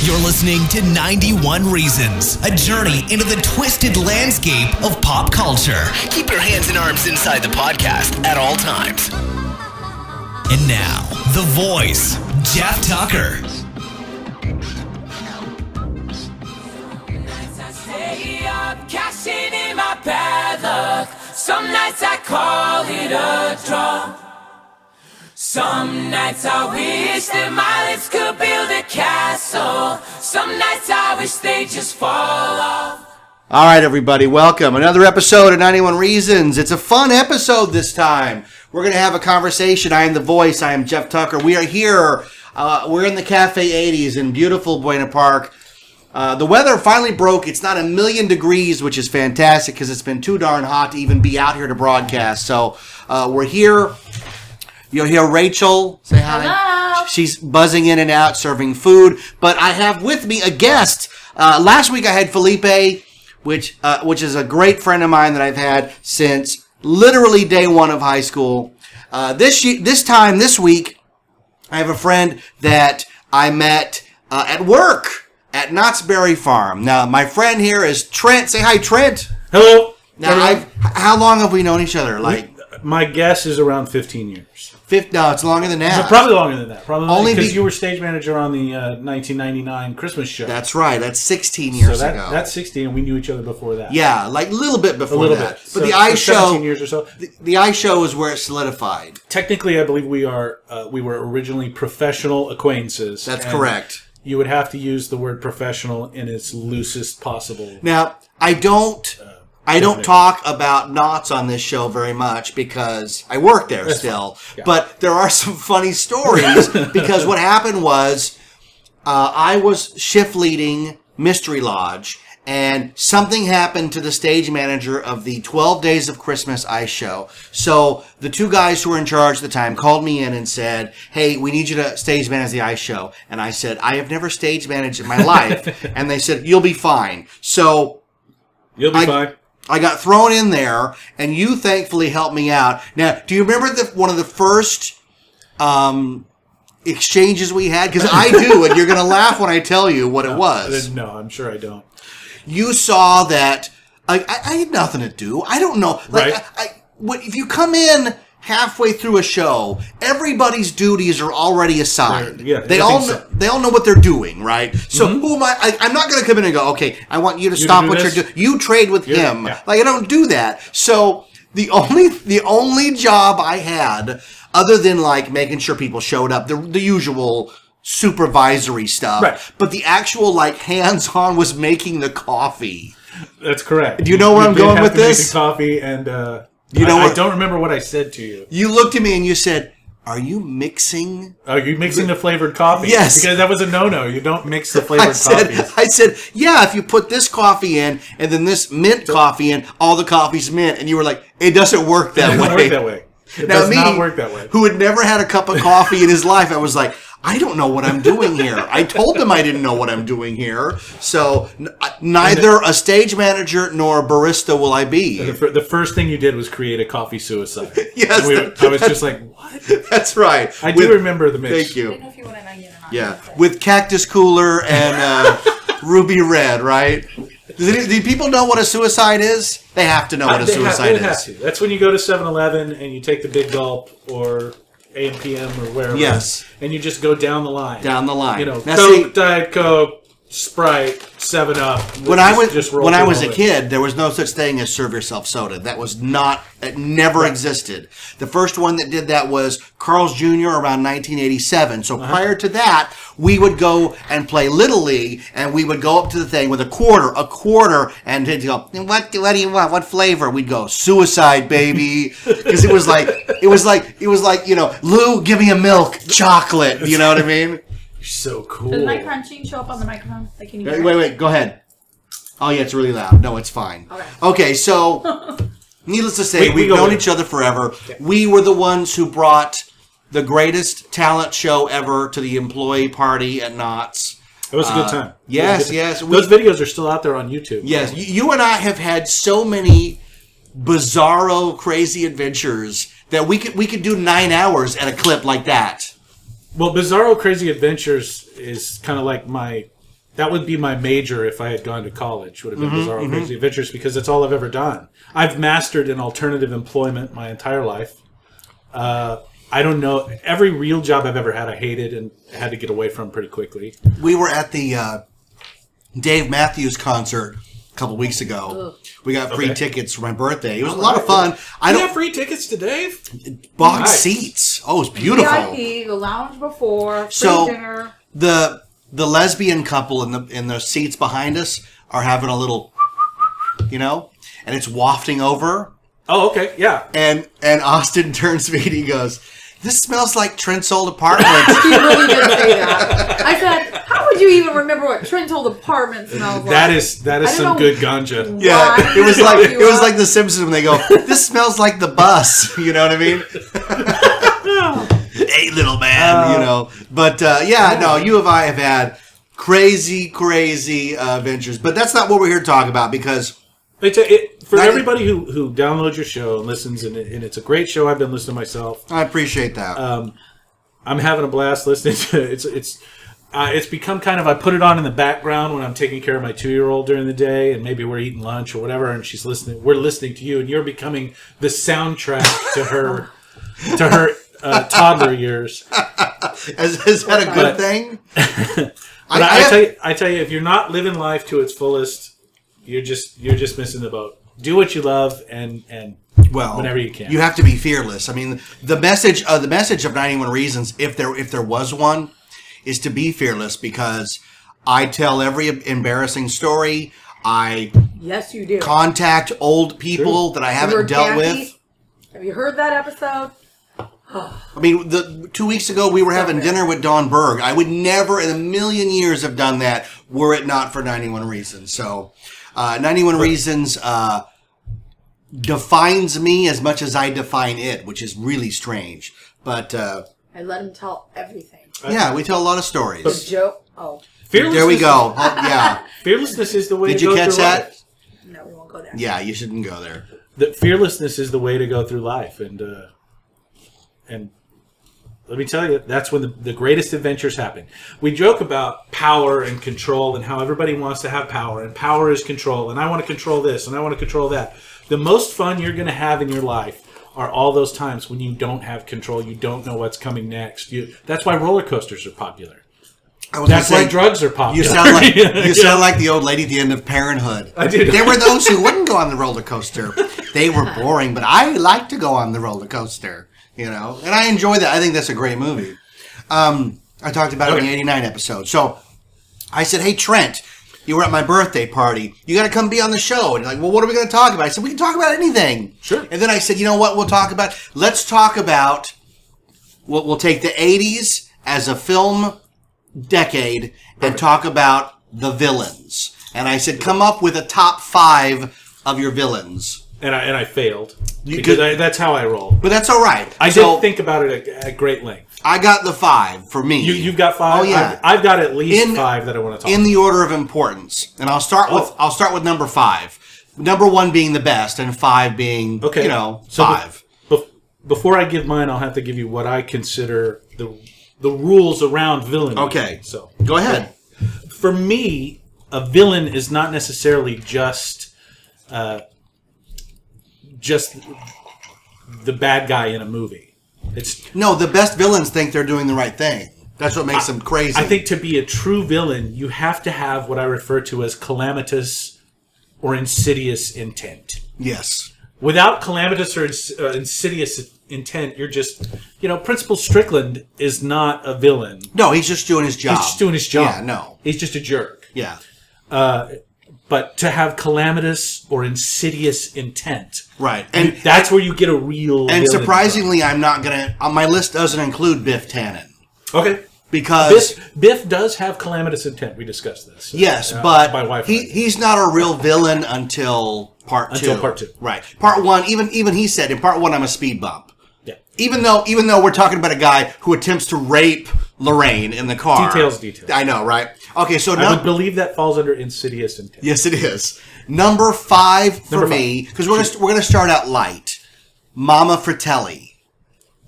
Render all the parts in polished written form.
You're listening to 91 Reasons, a journey into the twisted landscape of pop culture. Keep your hands and arms inside the podcast at all times. And now, the voice, Jeff Tucker. Cashing in my bad luck. Some nights I call it a draw. Some nights I wish that my lips could build a castle. Some nights I wish they just fall off. All right, everybody, welcome. Another episode of 91 Reasons. It's a fun episode this time. We're going to have a conversation. I am the voice. I am Jeff Tucker. We are here. We're in the Cafe 80s in beautiful Buena Park. The weather finally broke. It's not 1,000,000 degrees, which is fantastic because it's been too darn hot to even be out here to broadcast. So we're here. You'll hear Rachael say hi. Hello. She's buzzing in and out, serving food. But I have with me a guest. Last week I had Felipe, which is a great friend of mine that I've had since literally day one of high school. This week, I have a friend that I met at work at Knott's Berry Farm. Now, my friend here is Trent. Say hi, Trent. Hello. Now, how long have we known each other? My guess is around 15 years. No, it's longer than that. Probably longer than that. Probably only because you were stage manager on the 1999 Christmas show. That's right. That's 16 years ago. That's 16, and we knew each other before that. Yeah, like a little bit before that. But So, the ice show, 17 years or so. The ice show is where it solidified. Technically, I believe we were originally professional acquaintances. That's correct. You would have to use the word professional in its loosest possible. Now, I don't talk about Knott's on this show very much because I work there still. Yeah. But there are some funny stories because what happened was I was shift leading Mystery Lodge and something happened to the stage manager of the 12 Days of Christmas ice show. So the two guys who were in charge at the time called me in and said, hey, we need you to stage manage the ice show. And I said, I have never stage managed in my life. And they said, you'll be fine. So you'll be fine. I got thrown in there, and you thankfully helped me out. Now, do you remember one of the first exchanges we had? Because I do, and you're going to laugh when I tell you what it was. No, I'm sure I don't. You saw that I had nothing to do. I don't know. Like, right. If you come in halfway through a show, everybody's duties are already assigned. They all know what they're doing, right? So who am I? I'm not going to come in and go, okay, I want you to stop what you're doing. You trade with him. Yeah. Like, I don't do that. So the only job I had, other than like making sure people showed up, the usual supervisory stuff, right? But the actual like hands-on was making the coffee. That's correct. Do you know where I'm going with this? Make the coffee and. I don't remember what I said to you. You looked at me and you said, are you mixing? Are you mixing the flavored coffee? Yes. Because that was a no-no. You don't mix the flavored coffees. I said, yeah, if you put this coffee in and then this mint coffee in, all the coffee's mint. And you were like, it doesn't work that way. It doesn't work that way. It does not work that way. Who had never had a cup of coffee in his life, I was like, I don't know what I'm doing here. I told them I didn't know what I'm doing here. So neither a stage manager nor a barista will I be. The first thing you did was create a coffee suicide. Yes. I was just like, what? That's right. I do remember the mix. Thank you. I don't know if you want to know yet or not. Yeah. With Cactus Cooler and Ruby Red, right? Do people know what a suicide is? They have to know what a suicide is. That's when you go to 7-Eleven and you take the big gulp or AM/PM or wherever. Yes. And you just go down the line. Down the line. You know, Coke, Diet Coke, Sprite, 7-Up. When I was a kid, there was no such thing as serve yourself soda. It never existed. The first one that did that was Carl's Jr. around 1987. So prior to that, we would go and play Little League, and we would go up to the thing with a quarter, and they'd go, what do you want? What flavor? We'd go, suicide, baby. Because it was like, you know, Lou, give me a milk, chocolate. You know what I mean? You're so cool. Does my crunching show up on the microphone? Like, can you hear it? Wait, go ahead. Oh, yeah, it's really loud. No, it's fine. Okay, so needless to say, we've known each other forever. Yeah. We were the ones who brought the greatest talent show ever to the employee party at Knott's. It was a good time. Yes. Those videos are still out there on YouTube. Yes, you and I have had so many bizarro, crazy adventures that we could do 9 hours at a clip like that. Well, Bizarro Crazy Adventures is kind of like my that would be my major if I had gone to college. Would have been Bizarro Crazy Adventures because it's all I've ever done. I've mastered an alternative employment my entire life. I don't know. Every real job I've ever had, I hated and had to get away from pretty quickly. We were at the Dave Matthews concert a couple weeks ago. We got free tickets for my birthday. It was a lot of fun. You have free tickets to Dave? Box seats. Oh, it was beautiful. VIP, the lounge before, free dinner. The lesbian couple in the seats behind us are having a little, and it's wafting over. Oh, okay, yeah. And Austin turns to me and he goes, "This smells like Trent's old apartment." He really did say that. I said, "How would you even remember what Trent's old apartment smells like?" That is some good ganja. Yeah, it was like The Simpsons when they go, "This smells like the bus." You know what I mean? Hey, little man, But no, you and I have had crazy adventures, but that's not what we're here to talk about because. For everybody who downloads your show and listens, and it's a great show. I've been listening myself. I appreciate that. I'm having a blast listening to it. It's become kind of, I put it on in the background when I'm taking care of my 2-year-old during the day, and maybe we're eating lunch or whatever, and she's listening. We're listening to you, and you're becoming the soundtrack to her toddler years. Is that a good thing? I tell you, if you're not living life to its fullest, you're just missing the boat. Do what you love, and whenever you can. You have to be fearless. I mean, the message of 91 Reasons, if there was one, is to be fearless because I tell every embarrassing story. Yes, you do. Contact old people that I haven't dealt with. Have you heard that episode? I mean, 2 weeks ago we were having dinner with Don Berg. I would never in a million years have done that were it not for 91 Reasons. So, 91 Reasons defines me as much as I define it, which is really strange. But I let him tell everything. Yeah, we tell a lot of stories. The joke. Oh, there we go. Yeah, fearlessness is the way. Did to you go catch through that? Life. No, we won't go there. Yeah, you shouldn't go there. Fearlessness is the way to go through life, and let me tell you, that's when the greatest adventures happen. We joke about power and control and how everybody wants to have power, and power is control, and I want to control this, and I want to control that. The most fun you're going to have in your life are all those times when you don't have control, you don't know what's coming next. That's why roller coasters are popular. That's why drugs are popular. You sound like the old lady at the end of Parenthood. I did. There were those who wouldn't go on the roller coaster. They were boring, but I like to go on the roller coaster. And I enjoy that. I think that's a great movie. I talked about it in the 89 episode. So I said, "Hey, Trent, you were at my birthday party. You got to come be on the show." And you're like, "Well, what are we going to talk about?" I said, "We can talk about anything." Sure. And then I said, "You know what? We'll talk about. Let's talk about. We'll take the 80s as a film decade and talk about the villains." And I said, "Come up with a top 5 of your villains." And I failed because that's how I roll. But that's all right. I did think about it at great length. I got the 5 for me. You've got 5. Oh yeah, I've got at least 5 that I want to talk about. In the order of importance, and I'll start with number 5. Number 1 being the best, and 5 being 5. Before I give mine, I'll have to give you what I consider the rules around villainy. Okay, so go ahead. For me, a villain is not necessarily just the bad guy in a movie. The best villains think they're doing the right thing. That's what makes them crazy. I think to be a true villain, you have to have what I refer to as calamitous or insidious intent. Yes. Without calamitous or insidious intent, you're just, Principal Strickland is not a villain. No, he's just doing his job. He's just doing his job. Yeah, no. He's just a jerk. Yeah. But to have calamitous or insidious intent. Right. And that's where you get a real And surprisingly, I'm not going to... my list doesn't include Biff Tannen. Okay. Because... Biff does have calamitous intent. We discussed this. Yes, but he's not a real villain until part 2. Until part 2. Right. Part 1, even he said, in part 1, I'm a speed bump. Yeah. Even though we're talking about a guy who attempts to rape Lorraine in the car. Details. I know, right? Okay, so I would believe that falls under insidious intent. Yes, it is. Number 5 for me, because we're gonna start out light. Mama Fratelli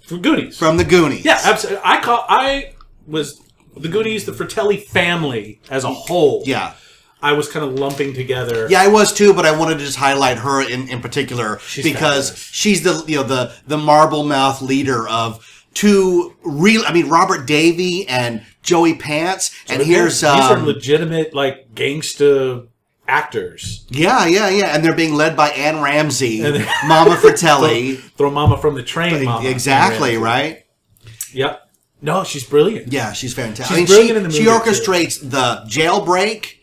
from Goonies. From the Goonies. Yeah, absolutely. I was the Goonies, the Fratelli family as a whole. Yeah. I was kind of lumping together. Yeah, I was too, but I wanted to just highlight her in particular because fabulous. she's the marble mouth leader of two real. I mean, Robert Davey and Joey Pants, and here's these are legitimate like gangsta actors. Yeah, and they're being led by Ann Ramsey, Mama Fratelli. Throw Mama from the train, Mama. Exactly, right? Yep. No, she's brilliant. Yeah, she's fantastic. She's brilliant in the movie. She orchestrates the jailbreak.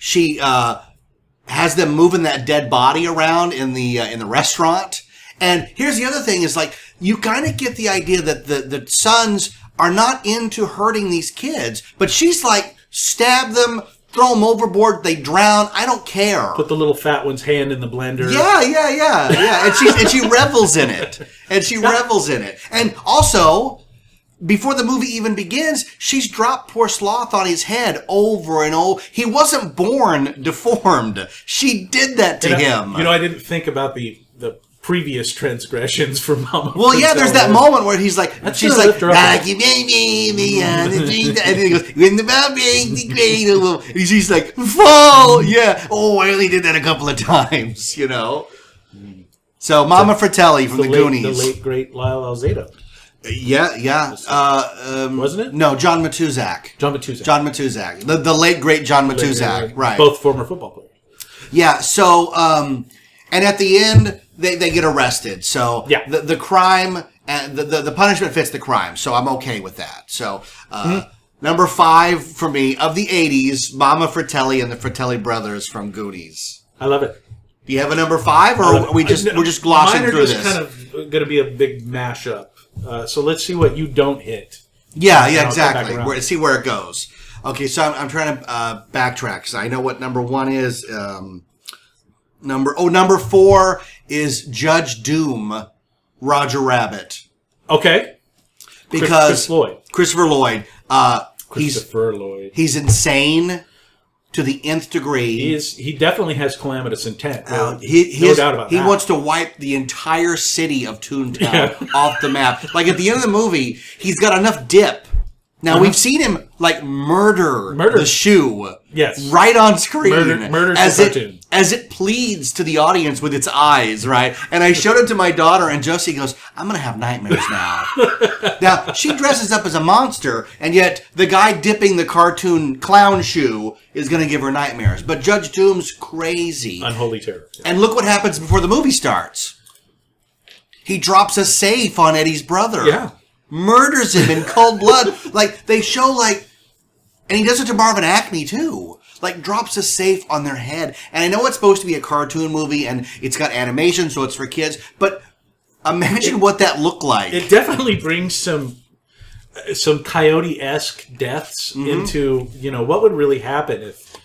She has them moving that dead body around in the restaurant. And here's the other thing: is like you kind of get the idea that the sons are not into hurting these kids, but she's like, stab them, throw them overboard, they drown. I don't care. Put the little fat one's hand in the blender. Yeah. And she revels in it. And also, before the movie even begins, she's dropped poor Sloth on his head over and over. He wasn't born deformed. She did that to him. I didn't think about the previous transgressions for Mama. Well, yeah, there's that moment where he's like, she's like, you made me on the street, and then he goes, when the bell rings, the cradle, and she's like, fall, yeah. Oh, I only did that a couple of times, So, Mama Fratelli from the Goonies. The late, great Lyle Alzado. Yeah. Wasn't it? No, John Matuzak. John Matuzak. The late, great John Matuzak, right. Both former football players. Yeah, so, and at the end, they get arrested. So the crime and the punishment fits the crime. So I'm okay with that. So number 5 for me of the 80s, Mama Fratelli and the Fratelli brothers from Goonies. I love it. Do you have a number 5, or we're just glossing through this? Mine are just kind of going to be a big mashup. So let's see what you don't hit. Yeah, exactly. See where it goes. Okay, so I'm trying to backtrack because I know what number 1 is. Number 4 is Judge Doom, Roger Rabbit. Okay. Because Christopher Lloyd. He's insane to the nth degree. He definitely has calamitous intent. No doubt about that. He wants to wipe the entire city of Toontown off the map. Like at the end of the movie, he's got enough dip. Now we've seen him like murder the shoe, right on screen, as it pleads to the audience with its eyes, right? And I showed it to my daughter, and Josie goes, "I'm gonna have nightmares now." Now she dresses up as a monster, and yet the guy dipping the cartoon clown shoe is gonna give her nightmares. But Judge Doom's crazy, unholy terror. And look what happens before the movie starts. He drops a safe on Eddie's brother. Yeah. Murders him in cold blood. Like, they show, and he does it to Marvin Acme, too. Like, drops a safe on their head. And I know it's supposed to be a cartoon movie, and it's got animation, so it's for kids, but imagine what that looked like. It definitely brings some Coyote-esque deaths into, what would really happen if,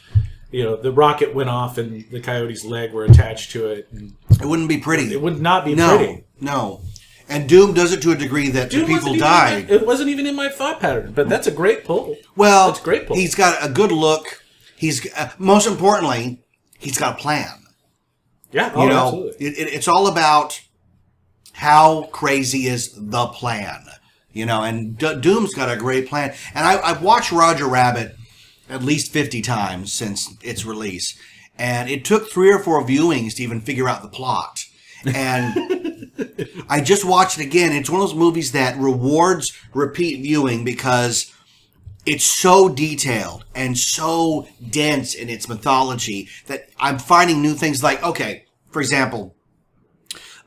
the rocket went off and the Coyote's leg were attached to it. And it wouldn't be pretty. It would not be pretty. No. And Doom does it to a degree that people die. It wasn't even in my thought pattern, but that's a great pull. Well, that's a great pull. He's got a good look. He's most importantly, he's got a plan. Yeah, absolutely. It's all about how crazy is the plan, And Doom's got a great plan. And I've watched Roger Rabbit at least 50 times since its release, and it took 3 or 4 viewings to even figure out the plot. And I just watched it again. It's one of those movies that rewards repeat viewing because it's so detailed and so dense in its mythology that I'm finding new things like, okay, for example,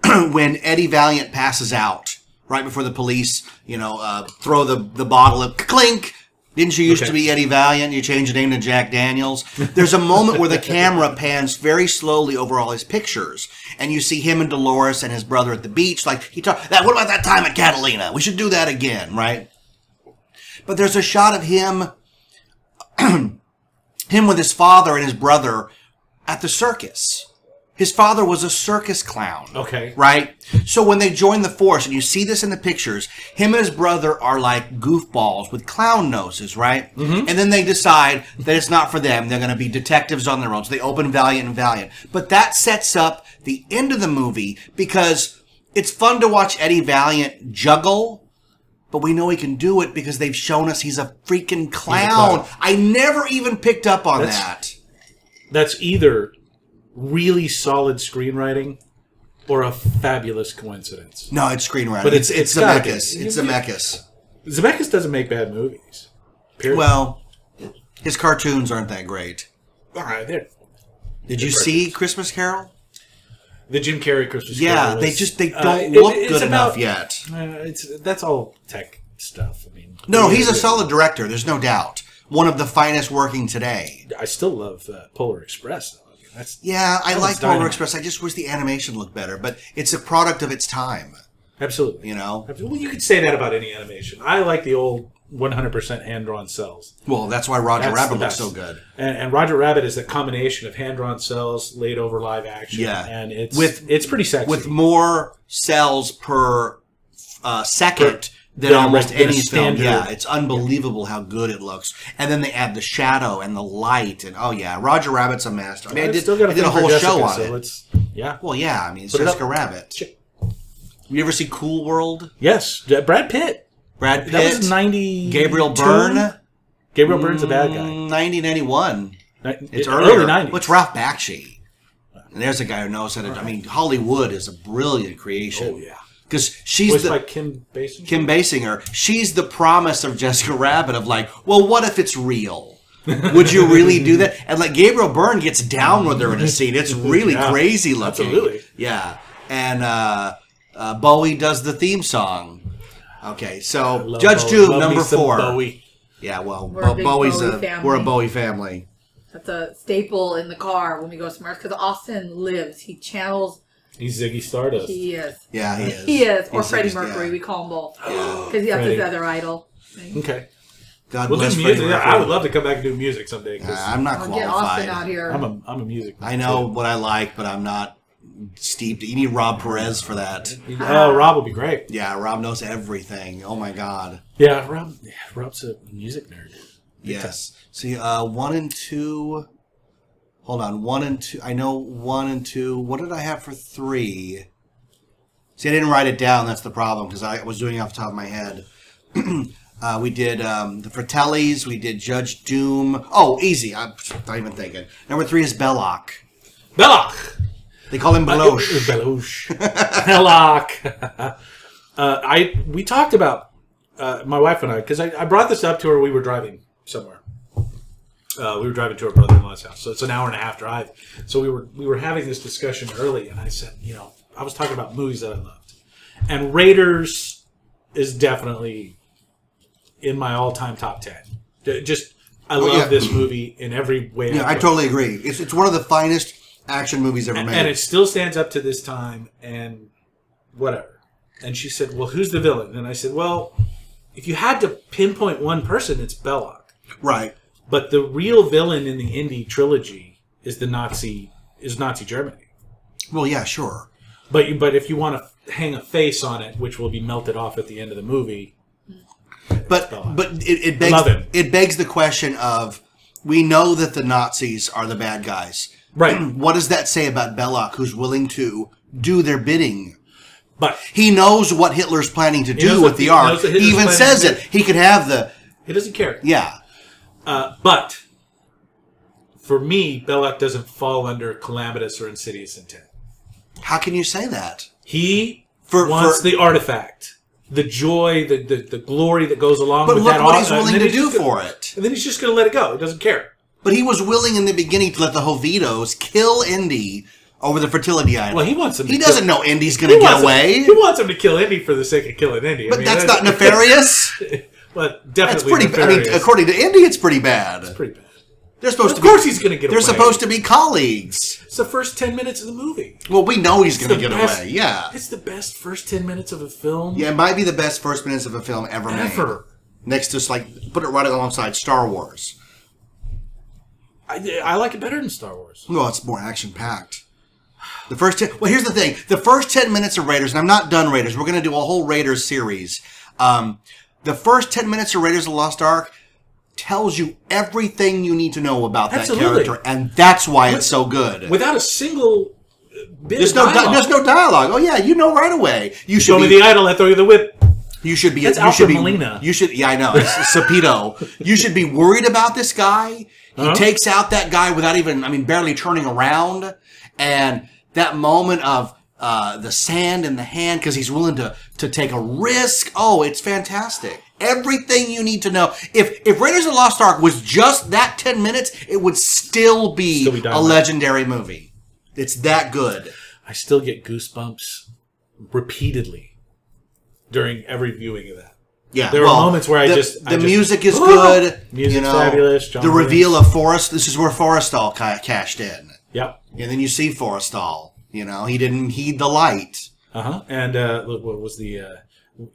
when Eddie Valiant passes out right before the police, throw the bottle of clink. Didn't you used to be Eddie Valiant? You changed your name to Jack Daniels. There's a moment where the camera pans very slowly over all his pictures, and you see him and Dolores and his brother at the beach. Like what about that time at Catalina? We should do that again, right? But there's a shot of him, with his father and his brother at the circus. His father was a circus clown. Okay. Right? So when they join the force, and you see this in the pictures, him and his brother are like goofballs with clown noses, right? Mm-hmm. And then they decide that it's not for them. They're going to be detectives on their own. So they open Valiant and Valiant. But that sets up the end of the movie because it's fun to watch Eddie Valiant juggle But we know he can do it because they've shown us he's a freaking clown. I never even picked up on that. That's either really solid screenwriting or a fabulous coincidence. No, it's screenwriting. But it's Zemeckis. It's Zemeckis. Zemeckis doesn't make bad movies. Period. Well, his cartoons aren't that great. All right, Did you see Christmas Carol? The Jim Carrey Christmas Carol. Yeah, they don't look good enough yet. That's all tech stuff. I mean, no, he's a solid director. There's no doubt. One of the finest working today. I still love Polar Express, though. I like Polar Express. I just wish the animation looked better, but it's a product of its time. Absolutely. You know? Well, you could say that about any animation. I like the old 100% hand-drawn cells. Well, that's why Roger Rabbit looks so good. And Roger Rabbit is a combination of hand-drawn cells laid over live action. Yeah. And it's pretty sexy. With more cells per second than almost any film. Yeah, it's unbelievable how good it looks. And then they add the shadow and the light. And Roger Rabbit's a master. I mean, I did a whole show on it. Yeah. Well, yeah, I mean, it's Jessica Rabbit. You ever see Cool World? Yes. Brad Pitt. That was 90. Gabriel Byrne. Gabriel Byrne's a bad guy. 1991. It's early 90s. What's Ralph Bakshi? And there's a guy who knows how to. I mean, Hollywood is a brilliant creation. Oh, yeah. Because she's by Kim Basinger? Kim Basinger. She's the promise of Jessica Rabbit of like, well, what if it's real? Would you really do that? And like Gabriel Byrne gets down with her in a scene. It's really crazy looking. Absolutely. Yeah. And Bowie does the theme song. Okay, so Judge Doom, number 4. Bowie. Yeah, well, We're a Bowie family. That's a staple in the car when we go somewhere. Because Austin lives. He channels. He's Ziggy Stardust. He is. Yeah, he is. He is. Or He's Freddie Ziggy, Mercury. We call him both. Yeah. Because that's his other idol. Okay. God we'll bless do Freddie music. Mercury. I would love to come back and do music someday. I'm not I'll get Austin qualified. out here. I'm a music man. I know what I like, but I'm not steeped. You need Rob Perez for that. Oh, Rob will be great. Yeah, Rob knows everything. Oh my God. Yeah, Rob's a music nerd. Yes. See, 1 and 2. Hold on, 1 and 2. I know 1 and 2. What did I have for 3? See, I didn't write it down. That's the problem because I was doing it off the top of my head. We did the Fratellis. We did Judge Doom. Oh, easy. I'm not even thinking. Number 3 is Belloc. Belloc! They call him Beloche. Beloche. Belloc. We talked about, my wife and I, because I brought this up to her. We were driving somewhere. We were driving to her brother-in-law's house. So it's an hour and a half drive. So we were having this discussion early, and I said, I was talking about movies that I loved. And Raiders is definitely in my all-time top 10. I love this movie in every way. Yeah, I totally agree. It's one of the finest action movies ever made. And it still stands up to this time and whatever. And she said, well, who's the villain? And I said, well, if you had to pinpoint one person, it's Belloc. Right. But the real villain in the Indy trilogy is Nazi Germany. Well, yeah, sure. But if you want to hang a face on it, which will be melted off at the end of the movie. But it begs the question of, we know that the Nazis are the bad guys. Right. What does that say about Belloc, who's willing to do their bidding? But he knows what Hitler's planning to do with the Ark. He even says it. He could have the... He doesn't care. Yeah. But for me, Belloc doesn't fall under calamitous or insidious intent. How can you say that? He wants the artifact, the joy, the glory that goes along with that. But look what he's willing to do for it. And then he's just going to let it go. He doesn't care. But he was willing in the beginning to let the Jovitos kill Indy over the fertility idol. Well, he wants him. He doesn't know Indy's going to get away. He wants him to kill Indy for the sake of killing Indy. But that's not nefarious. Well, definitely that's pretty. nefarious. I mean, according to Indy, it's pretty bad. It's pretty bad. They're supposed of course he's going to get away. They're supposed to be colleagues. It's the first 10 minutes of the movie. Well, we know he's going to get away. Yeah. It's the best first 10 minutes of a film. Yeah, it might be the best first minutes of a film ever made. Next to, put it right alongside Star Wars. I like it better than Star Wars. Well, it's more action-packed. Well, here's the thing. The first 10 minutes of Raiders, and I'm not done Raiders. We're going to do a whole Raiders series. The first 10 minutes of Raiders of the Lost Ark tells you everything you need to know about that character, and that's why it's so good. Without a single bit there's of dialogue. There's no dialogue. Oh, yeah, you know right away. You should show me the idol, I throw you the whip. You should be. That's you should Alfred be. Molina. You should. Yeah, I know. It's Sapito. You should be worried about this guy. He takes out that guy without even, barely turning around. And that moment of the sand in the hand because he's willing to take a risk. Oh, it's fantastic. Everything you need to know. If Raiders of the Lost Ark was just that 10 minutes, it would still be a legendary movie. It's that good. I still get goosebumps repeatedly during every viewing of that. Yeah, there are moments where the music is good. Music's fabulous. The reveal of Forrest. This is where Forrestal cashed in. Yep. And then you see Forrestal. He didn't heed the light. And what was the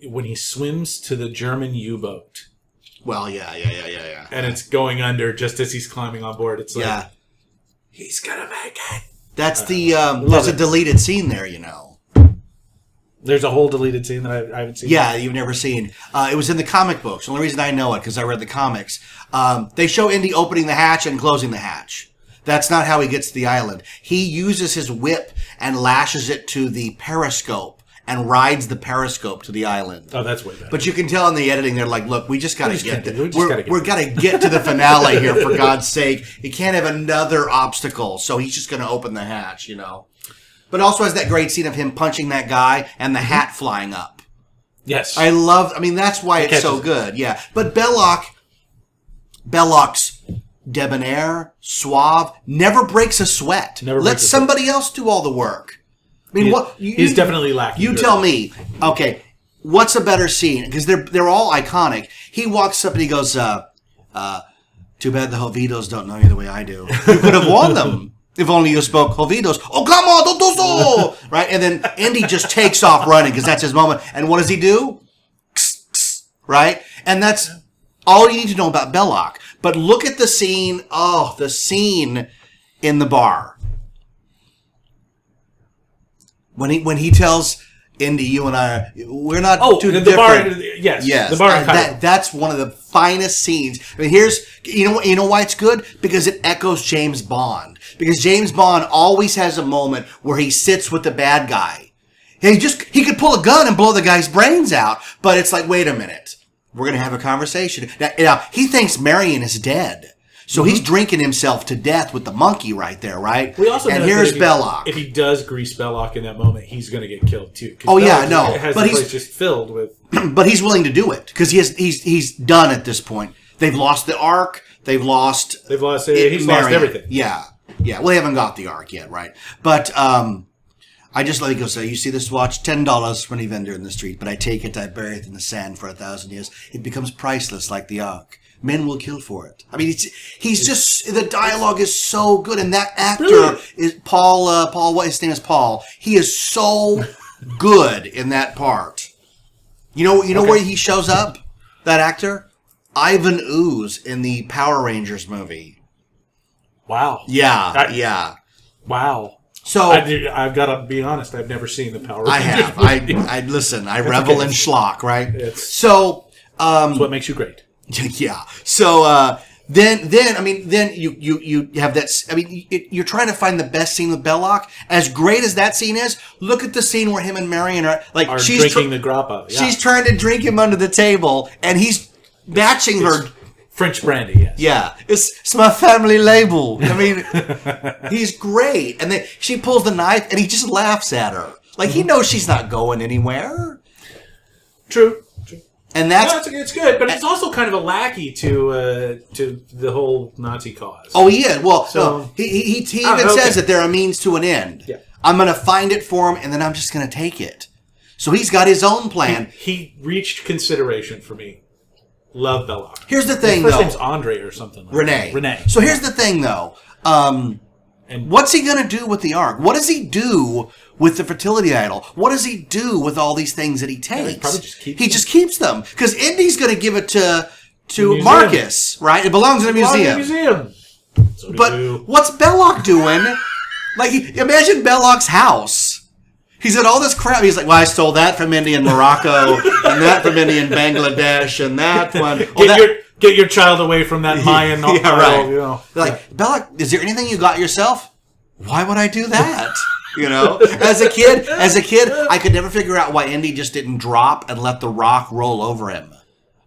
when he swims to the German U-boat? Well, yeah. And it's going under just as he's climbing on board. It's like he's gonna make it. That's there's a deleted scene there. There's a whole deleted scene that I haven't seen. Yeah, you've never seen. It was in the comic books. The only reason I know it because I read the comics. They show Indy opening the hatch and closing the hatch. That's not how he gets to the island. He uses his whip and lashes it to the periscope and rides the periscope to the island. Oh, that's way better. But you can tell in the editing, they're like, look, we just got to get to we're got to get to the finale here, for God's sake. He can't have another obstacle, so he's just going to open the hatch, But also has that great scene of him punching that guy and the hat flying up. Yes. That's why it's so good. Yeah. But Belloc's debonair, suave, never breaks a sweat. Let somebody else do all the work. He's definitely lacking. You tell me. Okay, what's a better scene? Because they're all iconic. He walks up and he goes, "Too bad the Jovitos don't know you the way I do. You could have won them if only you spoke Jovitos. Oh, come on, don't do so!" Right? And then Indy just takes off running because that's his moment. And what does he do? Right? And that's all you need to know about Belloc. But look at the scene. Oh, the scene in the bar. When he tells Indy, you and I, we're not too different. Bar, yes. The bar. That's one of the finest scenes. Here's, you know why it's good? Because it echoes James Bond. Because James Bond always has a moment where he sits with the bad guy. He could pull a gun and blow the guy's brains out. But it's like, wait a minute. We're going to have a conversation. Now, he thinks Marion is dead. So he's drinking himself to death with the monkey right there, right? We also and here's Belloc. If he does grease Belloc in that moment, he's going to get killed too. Oh Belloc, yeah, no, but he's just filled with. But he's willing to do it because he's done at this point. They've lost the Ark. He's lost everything. Yeah. Well, they haven't got the Ark yet, right? But I just let it go say, you see this watch, $10 from any vendor in the street, but I take it, I bury it in the sand for 1,000 years. It becomes priceless like the Ark. Men will kill for it. He's just, the dialogue is so good. And that actor is Paul, what his name is Paul. He is so good in that part. You know where he shows up? That actor? Ivan Ooze in the Power Rangers movie. Wow. Yeah. Wow. So I've got to be honest. I've never seen the Power Rangers. I have. I listen. I revel in schlock. Right. It's what makes you great. Yeah. So then you have that. You're trying to find the best scene with Belloc. As great as that scene is, look at the scene where him and Marion are she's drinking the grappa. Yeah. She's trying to drink him under the table, and he's batching her. French brandy, yes. Yeah, it's my family label. He's great. And then she pulls the knife, and he just laughs at her. He knows she's not going anywhere. True. And it's good, but it's also kind of a lackey to the whole Nazi cause. Oh, yeah. Well, so, he even says that they're a means to an end. Yeah. I'm going to find it for him, and then I'm just going to take it. So he's got his own plan. He reached consideration for me. Love Belloc. Here's the thing, His first name's Andre or something. Renee. So here's the thing, though. And what's he going to do with the Ark? What does he do with the fertility idol? What does he do with all these things that he takes? He just keeps them. Because Indy's going to give it to Marcus, right? It belongs in a museum. So but what's Belloc doing? Imagine Belloc's house. He's got all this crap. He's like, well, I stole that from India and Morocco, and that from India and Bangladesh, and that one. Get your child away from that Mayan idol. Right. Belloc, is there anything you got yourself? Why would I do that? You know, as a kid, I could never figure out why Indy just didn't drop and let the rock roll over him.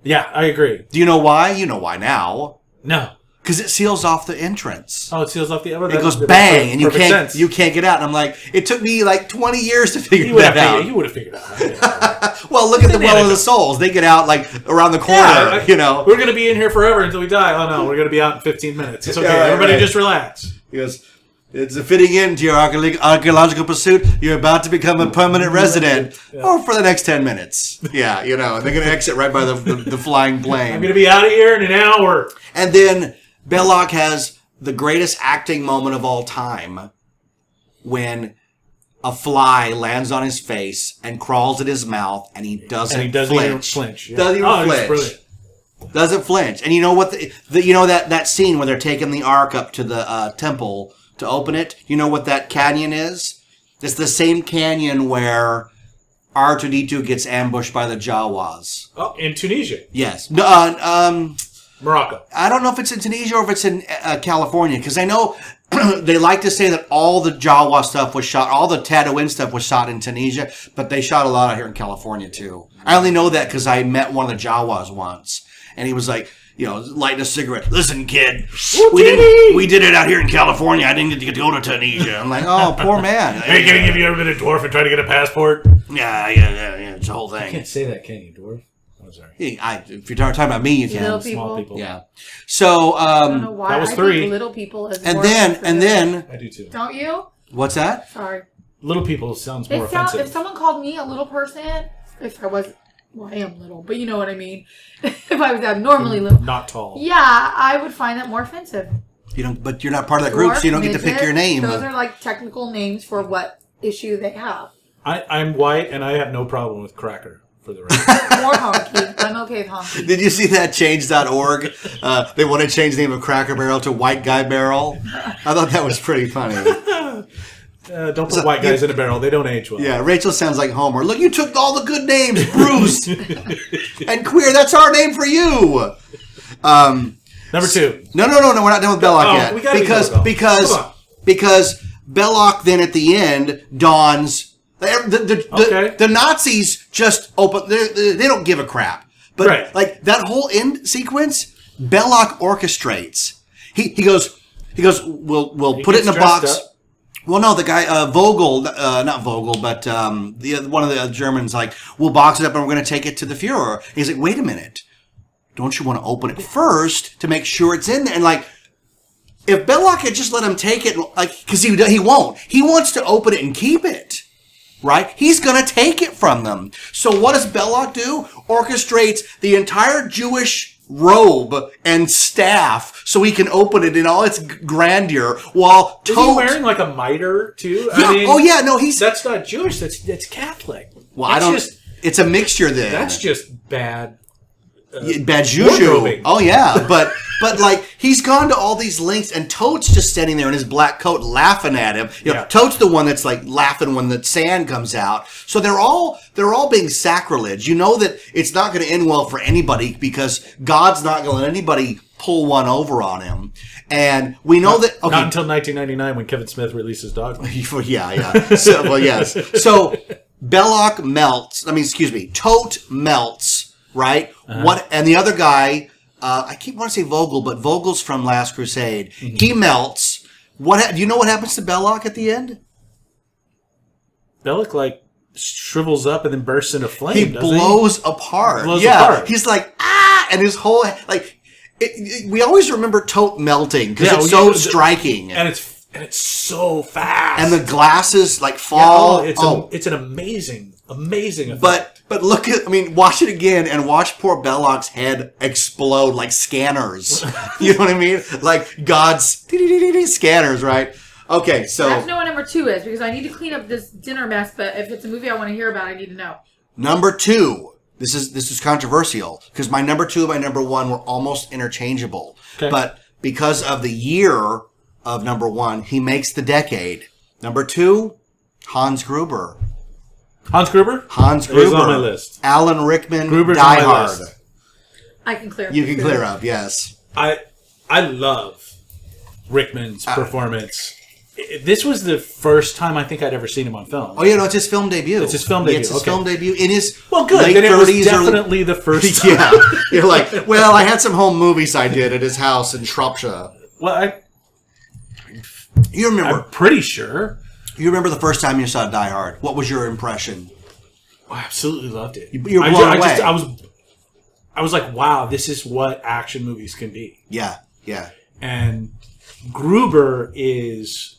Yeah, I agree. Do you know why? You know why now. No. Because it seals off the entrance. Oh, it seals off the other. It goes bang, and you can't get out. And I'm like, it took me like 20 years to figure that out. You would have figured it out. Well, look at the Well of the Souls. They get out like around the corner. Yeah, you know, we're going to be in here forever until we die. Oh no, we're going to be out in 15 minutes. It's okay. Yeah, Everybody just relax. He goes, it's a fitting end to your archaeological pursuit. You're about to become a permanent resident, or for the next 10 minutes. Yeah, you know, they're going to exit right by the flying plane. I'm going to be out of here in an hour. And then Belloc has the greatest acting moment of all time when a fly lands on his face and crawls at his mouth, and he doesn't flinch. Yeah. Doesn't even flinch. Brilliant. Doesn't flinch. And you know what? You know that scene where they're taking the ark up to the temple to open it? You know what that canyon is? It's the same canyon where R2-D2 gets ambushed by the Jawas. Oh, in Tunisia. Yes. No, Morocco. I don't know if it's in Tunisia or if it's in California, because I know they like to say that all the Jawa stuff was shot, all the Tatooine stuff was shot in Tunisia, but they shot a lot out here in California too. I only know that because I met one of the Jawas once, and he was like, you know, lighting a cigarette. Listen, kid, we did it out here in California. I didn't get to go to Tunisia. I'm like, oh, poor man. Hey, have you ever been a dwarf and tried to get a passport? Yeah, it's a whole thing. You can't say that, can you, dwarf? Oh, sorry. If you're talking about me, you can. Little Small people. Yeah. So, I don't know why. that was I 3. think little people is and more then, offensive. I do too. Don't you? What's that? Sorry. Little people sounds more offensive. If someone called me a little person, if I was, well, I am little, but you know what I mean. If I was abnormally little, Not tall. yeah, I would find that more offensive. You don't, but you're not part of that group, so you don't get to pick your name. Those are like technical names for what issue they have. I'm white, and I have no problem with cracker. For the record. More honky. I'm okay with honky. Did you see that change.org? They want to change the name of Cracker Barrel to White Guy Barrel. I thought that was pretty funny. Don't put white guys in a barrel. They don't age well. Yeah, Rachel sounds like Homer. Look, you took all the good names, Bruce and Queer. That's our name for you. Number 2. No, we're not done with Belloc yet. We gotta because Belloc then at the end dons. The Nazis just open. They don't give a crap. But like that whole end sequence, Belloc orchestrates. He goes. We'll put it in a box. Up. Well, no, the guy Vogel, not Vogel, but one of the Germans, like, we'll box it up and we're going to take it to the Fuhrer. And he's like, wait a minute, don't you want to open it first to make sure it's in there? And like, if Belloc had just let him take it, like, because he won't. He wants to open it and keep it. Right? He's going to take it from them. So what does Belloc do? Orchestrates the entire Jewish robe and staff so he can open it in all its grandeur while Is he wearing like a mitre too? Yeah. No, that's not Jewish. That's Catholic. Well, it's a mixture then. That's just bad. Bad juju. Oh yeah, but like he's gone to all these lengths, and Toad's just standing there in his black coat laughing at him. You know, Toad's the one that's like laughing when the sand comes out. So they're all being sacrilege. You know that it's not going to end well for anybody because God's not going to let anybody pull one over on him. And we know that not until 1999 when Kevin Smith releases Dogma. Yeah. So yes. So Belloc melts. Toad melts. Right? What? And the other guy, I keep wanting to say Vogel, but Vogel's from Last Crusade. Mm-hmm. He melts. Do you know what happens to Belloc at the end? Belloc like shrivels up and then bursts into flame. He blows apart. Apart. He's like and his whole like. We always remember Tote melting because it's so striking, and it's so fast, and the glasses like fall. It's an amazing effect. But look at, watch it again and watch poor Belloc's head explode like scanners. You know what I mean? Like God's scanners, right? Okay, so. I have to know what number 2 is because I need to clean up this dinner mess, but if it's a movie I want to hear about, I need to know. Number 2. This is controversial because my number 2 and my number 1 were almost interchangeable. Okay. But because of the year of number 1, he makes the decade. Number 2, Hans Gruber. Hans Gruber? Hans Gruber. He's on my list. Alan Rickman, Gruber's Die on my Hard. list. I can clear up. You can clear up, yes. I love Rickman's performance This was the first time I think I'd ever seen him on film. Oh, yeah, no, it's his film debut. It's his film debut. It's his film debut in his well, good. late Then it was 30s. definitely the first time. Yeah. You're like, well, I had some home movies I did at his house in Shropshire. Well, You remember? I'm pretty sure. You remember the first time you saw Die Hard? What was your impression? I absolutely loved it. You were blown away. I was like, wow, this is what action movies can be. Yeah, yeah. And Gruber is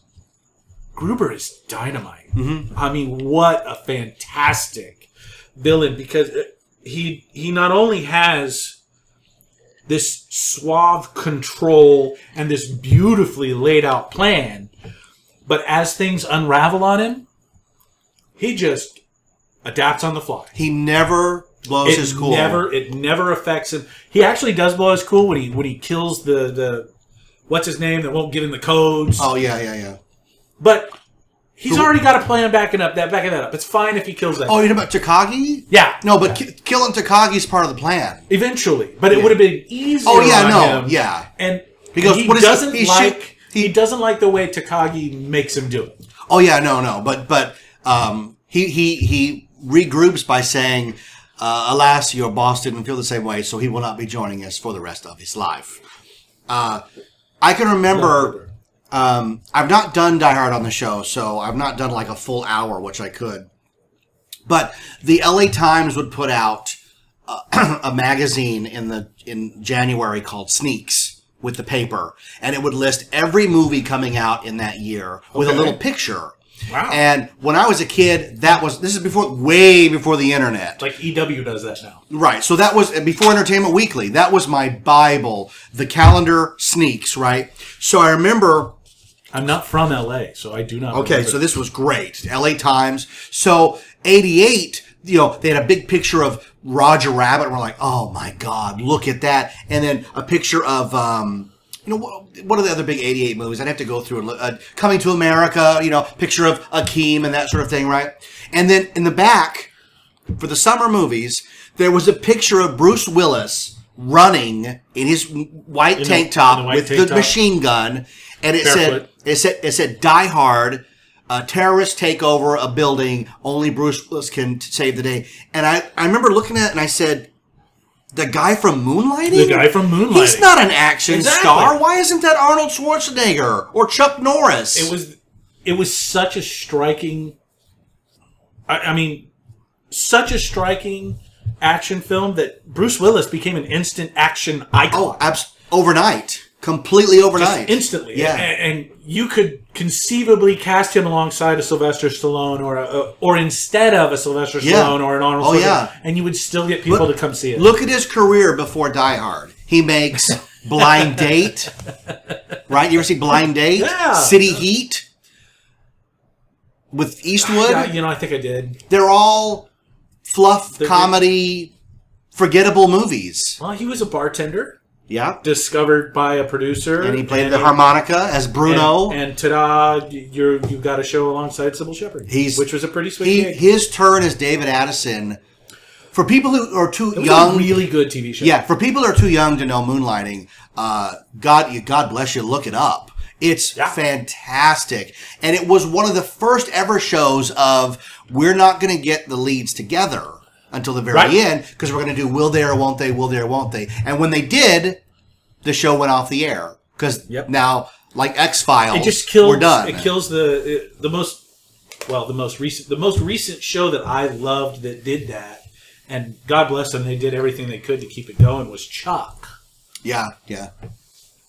dynamite. Mm-hmm. I mean, what a fantastic villain, because he not only has this suave control and this beautifully laid out plan, but as things unravel on him, he just adapts on the fly. He never blows his cool. It never affects him. He actually does blow his cool when he kills the what's his name that won't give him the codes. Oh yeah. But he's already got a plan backing that up. It's fine if he kills that. Oh, you're talking about Takagi? Yeah. No, but killing Takagi's part of the plan. Eventually, but it would have been easier. Oh yeah, on him. yeah. And because he what is doesn't he doesn't like the way Takagi makes him do it. Oh yeah, no, but he regroups by saying, "Alas, your boss didn't feel the same way, so he will not be joining us for the rest of his life." I can remember. I've not done Die Hard on the show, so I've not done like a full hour, which I could. But the LA Times would put out a magazine in January called Sneaks with the paper, and it would list every movie coming out in that year with a little picture. Wow! And when I was a kid, this is way before the internet. Like EW does that now, right? So that was before Entertainment Weekly. That was my Bible, the calendar Sneaks, right? So I remember. I'm not from LA, so I do not. Okay, so this was great. LA Times. So 88, they had a big picture of Roger Rabbit, and we're like, oh my God, look at that. And then a picture of, what are the other big 88 movies? I'd have to go through and look. Coming to America, picture of Akeem and that sort of thing, right? And then in the back, for the summer movies, there was a picture of Bruce Willis running in his white tank top with the machine gun. And it said Die Hard, terrorists take over a building, only Bruce Willis can save the day. And I remember looking at it and I said, the guy from Moonlighting? The guy from Moonlighting. He's not an action star. Why isn't that Arnold Schwarzenegger or Chuck Norris? It was such a striking, such a striking action film that Bruce Willis became an instant action icon. Oh, overnight. Completely overnight. Just instantly. Yeah. And you could conceivably cast him alongside a Sylvester Stallone or instead of a Sylvester Stallone or an Arnold Schwarzenegger. Yeah. And you would still get people to come see it. Look at his career before Die Hard. He makes Blind Date. Right? You ever see Blind Date? Yeah. City Heat. With Eastwood. I think I did. They're all fluff, comedy, forgettable movies. Well, he was a bartender. Yeah. Discovered by a producer. And he played the harmonica as Bruno. And ta-da, you've got a show alongside Sybil Shepherd. Which was a pretty sweet gig. His turn as David Addison. For people who are too young. It was a really good TV show. Yeah, for people who are too young to know Moonlighting, God bless you, look it up. It's fantastic. And it was one of the first ever shows of we're not going to get the leads together until the very end, because we're going to do Will They or Won't They, Will They or Won't They. And when they did, the show went off the air. Because now, like X-Files, we're done. It kills the most recent show that I loved that did that, and God bless them, they did everything they could to keep it going, was Chuck. Yeah.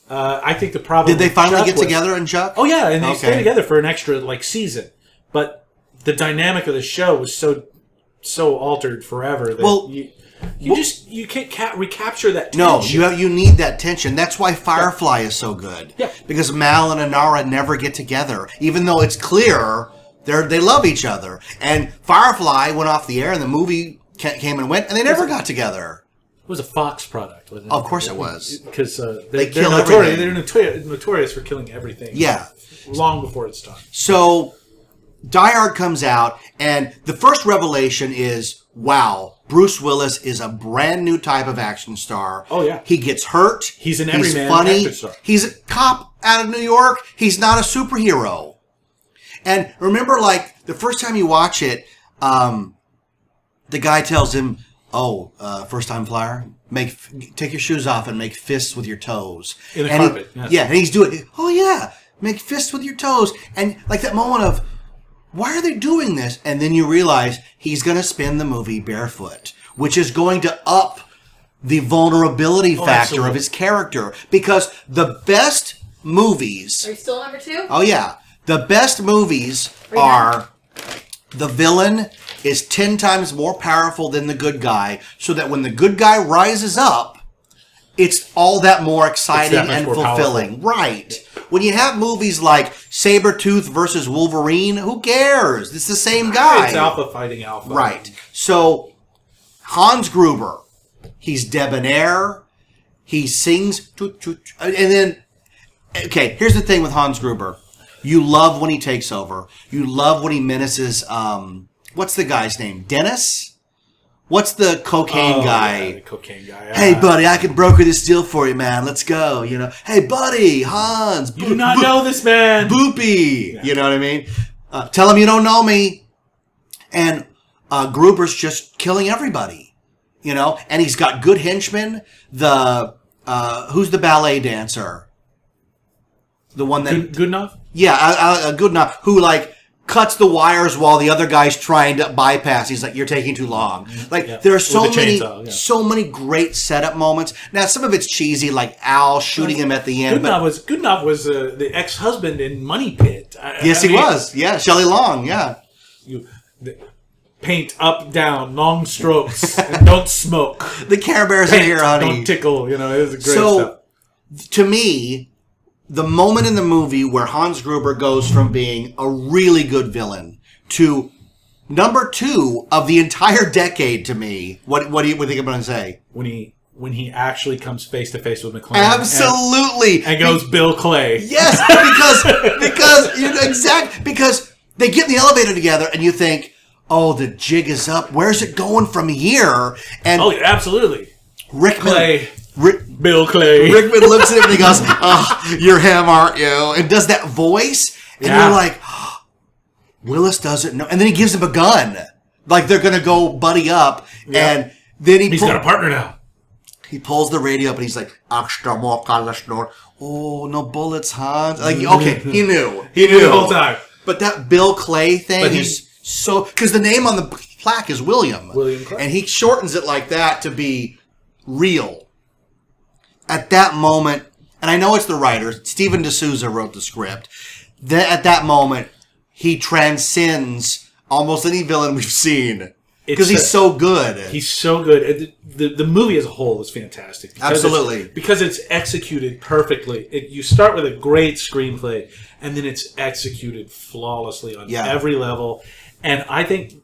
I think the problem Did they finally get together in Chuck? Oh, yeah, and they stayed together for an extra season. But the dynamic of the show was so altered forever that you can't recapture that tension. No, you need that tension. That's why Firefly is so good. Yeah. Because Mal and Inara never get together, even though it's clear they love each other. And Firefly went off the air, and the movie came and went, and they never got together. It was a Fox product, wasn't it? Of course it was. Because they kill everything. They're notorious for killing everything. Yeah. Long before its time. So Die Hard comes out, and the first revelation is, wow, Bruce Willis is a brand new type of action star. Oh, yeah. He gets hurt. He's an everyman funny. action star. He's a cop out of New York. He's not a superhero. And remember, like, the first time you watch it, the guy tells him, first-time flyer, take your shoes off and make fists with your toes. In the carpet. Yes. Yeah, and he's doing, make fists with your toes. And, like, that moment of, why are they doing this? And then you realize he's going to spend the movie barefoot, which is going to up the vulnerability factor of his character. Because the best movies... Are you still number 2? Oh, yeah. The best movies are the villain is 10 times more powerful than the good guy, so that when the good guy rises up, it's all that more exciting and fulfilling. Right. When you have movies like Sabretooth versus Wolverine, who cares? It's the same guy. It's alpha fighting alpha. Right. So, Hans Gruber, he's debonair, he sings, and then, okay, here's the thing with Hans Gruber. You love when he takes over. You love when he menaces, what's the guy's name? Dennis? What's the cocaine guy? Yeah, the cocaine guy. Hey, buddy, I can broker this deal for you, man. Let's go. You know, hey, buddy, Hans. You do not know this man. Boopy. Yeah. You know what I mean? Tell him you don't know me. And Gruber's just killing everybody. You know, and he's got good henchmen. Who's the ballet dancer? The one that... Good enough? Yeah, good enough. Who, like, cuts the wires while the other guy's trying to bypass. He's like, "You're taking too long." Like, there are so many great setup moments. Now, some of it's cheesy, like Al shooting him at the end. Goodenough was the ex-husband in Money Pit. Yes, he was. Yeah, Shelley Long. Yeah. Paint up, down, long strokes, and don't smoke. The Care Bears are here, honey. Don't tickle. You know, it was great stuff. To me, the moment in the movie where Hans Gruber goes from being a really good villain to number 2 of the entire decade to me, what do you think I'm going to say? When he actually comes face to face with McClane. Absolutely. And goes Bill Clay. Yes, because they get in the elevator together and you think, oh, the jig is up. Where's it going from here? And absolutely. Rickman. Bill Clay. Rickman looks at him and he goes, "Oh, you're him, aren't you?" And does that voice. And you're like, oh, Willis doesn't know. And then he gives him a gun. Like they're going to go buddy up. Yeah. And then he's got a partner now. He pulls the radio up and he's like, "Oh, no bullets, Hans." Like, okay, he knew. He knew the whole time. But that Bill Clay thing is so... Because the name on the plaque is William. William Clay. And he shortens it like that to be real. At that moment, and I know it's the writer, Stephen D'Souza wrote the script, at that moment, he transcends almost any villain we've seen. Because he's so good. He's so good. The movie as a whole is fantastic. Absolutely. Because it's executed perfectly. You start with a great screenplay, and then it's executed flawlessly on every level. And I think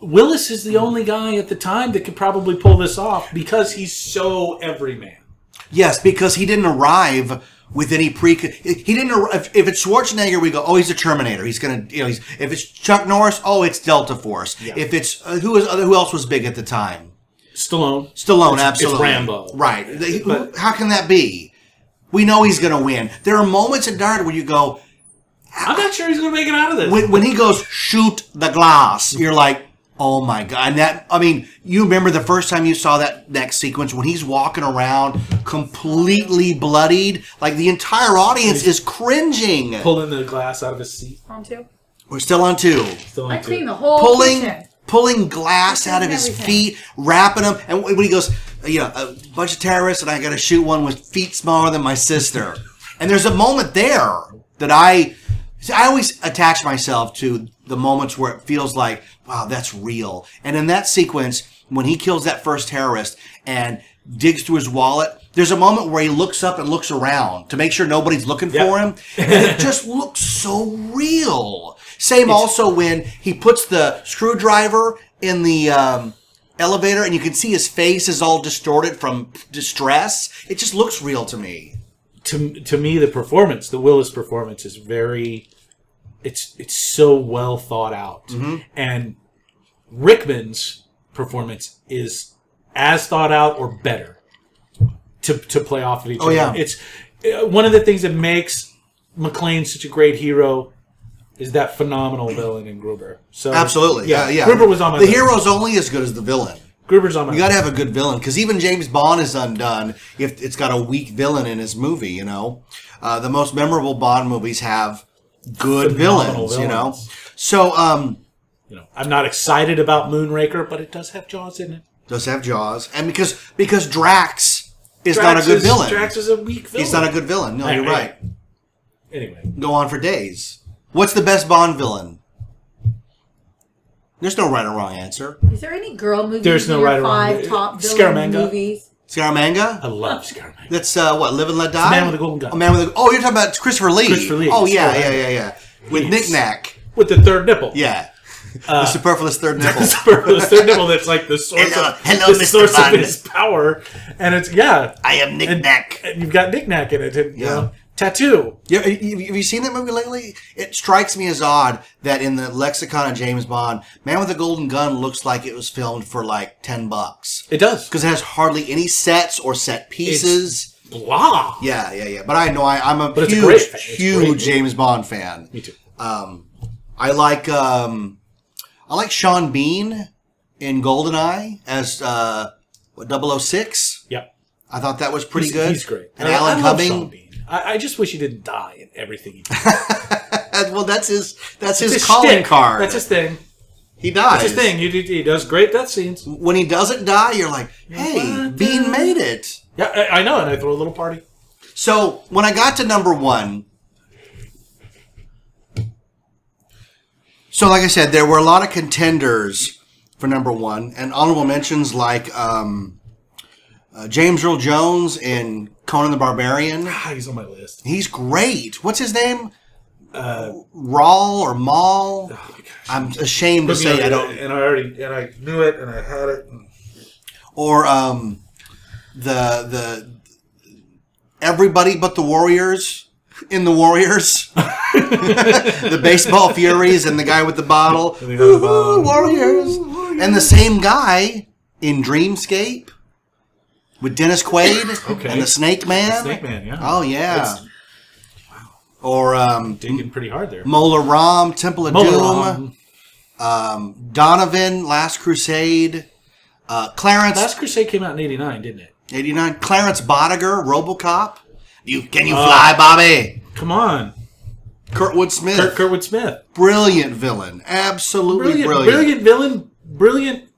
Willis is the only guy at the time that could probably pull this off because he's so everyman. Yes, because he didn't arrive with any he didn't. If it's Schwarzenegger, we go, "Oh, he's a Terminator. He's gonna." You know, if it's Chuck Norris, oh, it's Delta Force. Yeah. If it's who else was big at the time? Stallone, absolutely. It's Rambo, right? How can that be? We know he's gonna win. There are moments in Dart where you go, "I'm not sure he's gonna make it out of this." When he goes, "Shoot the glass," you're like, oh my God. And you remember the first time you saw that next sequence when he's walking around completely bloodied, like the entire audience is cringing. Pulling the glass out of his seat. On 2? We're still on 2. I cleaned the whole kitchen. Pulling glass out of his feet, wrapping them. And when he goes, a bunch of terrorists and I got to shoot one with feet smaller than my sister. And there's a moment there that I always attach myself to the moments where it feels like, wow, that's real. And in that sequence, when he kills that first terrorist and digs through his wallet, there's a moment where he looks up and looks around to make sure nobody's looking for him. And it just looks so real. Also when he puts the screwdriver in the elevator and you can see his face is all distorted from distress. It just looks real to me. To me, the Willis performance is very... It's so well thought out. Mm-hmm. And Rickman's performance is as thought out or better to play off of each other. Yeah. It's one of the things that makes McClane such a great hero is that phenomenal villain in Gruber. So Absolutely. Yeah. Gruber was on my The list. hero's only as good as the villain. Gruber's on my You got to have a good villain, because even James Bond is undone if it's got a weak villain in his movie. You know, the most memorable Bond movies have good villains. You know, so I'm not excited about Moonraker, but it does have Jaws in it. Does have Jaws, and because Drax is not a good villain. Drax is a weak villain. He's not a good villain. No, you're right. Anyway, go on for days. What's the best Bond villain? There's no right or wrong answer. Is there any girl movies? There's no right or wrong. 5 top villain Scaramanga. movies? Scaramanga? I love Scaramanga. That's what? Live and Let Die. Man with the Golden Gun. You're talking about Christopher Lee. Christopher Lee. Oh yeah. With Knick-Knack. With the third nipple. Yeah. The superfluous third nipple. The superfluous third nipple that's like the source, Hello, the Mr. source Bond. of his power. And it's, I am Knick-Knack. And you've got Knick-Knack in it. And, you know, tattoo. Yeah, have you seen that movie lately? It strikes me as odd that in the lexicon of James Bond, Man with the Golden Gun looks like it was filmed for like $10. It does. Because it has hardly any sets or set pieces. It's blah. Yeah. But I know I'm a huge James Bond fan. Me too. I like Sean Bean in GoldenEye as 006. Yep. I thought that was pretty good. He's great. And Alan love Cumming. Sean Bean. I just wish he didn't die in everything he did. Well, that's his calling card. That's his thing. He dies. That's his thing. He does great death scenes. When he doesn't die, you're like, hey, Bean made it. Yeah, I know, and I throw a little party. So when I got to number 1, so like I said, there were a lot of contenders for number 1, and honorable mentions like James Earl Jones in Conan the Barbarian. He's on my list. He's great. What's his name? Raul or Maul? Oh my gosh. I'm ashamed to say I don't. And I knew it, and I had it. Or the everybody but the Warriors in the Warriors. The baseball furies and the guy with the bottle. Warriors. And the same guy in Dreamscape with Dennis Quaid and the Snake Man. The Snake Man, yeah. Oh yeah. Or digging pretty hard there. Mola Ram, Temple of Doom. Donovan, Last Crusade. Clarence. Last Crusade came out in 89, didn't it? 89. Clarence Bodiger, RoboCop. Can you fly, Bobby? Come on. Kurtwood Smith. Kurtwood Smith. Brilliant villain. Absolutely brilliant. Brilliant villain. Brilliant.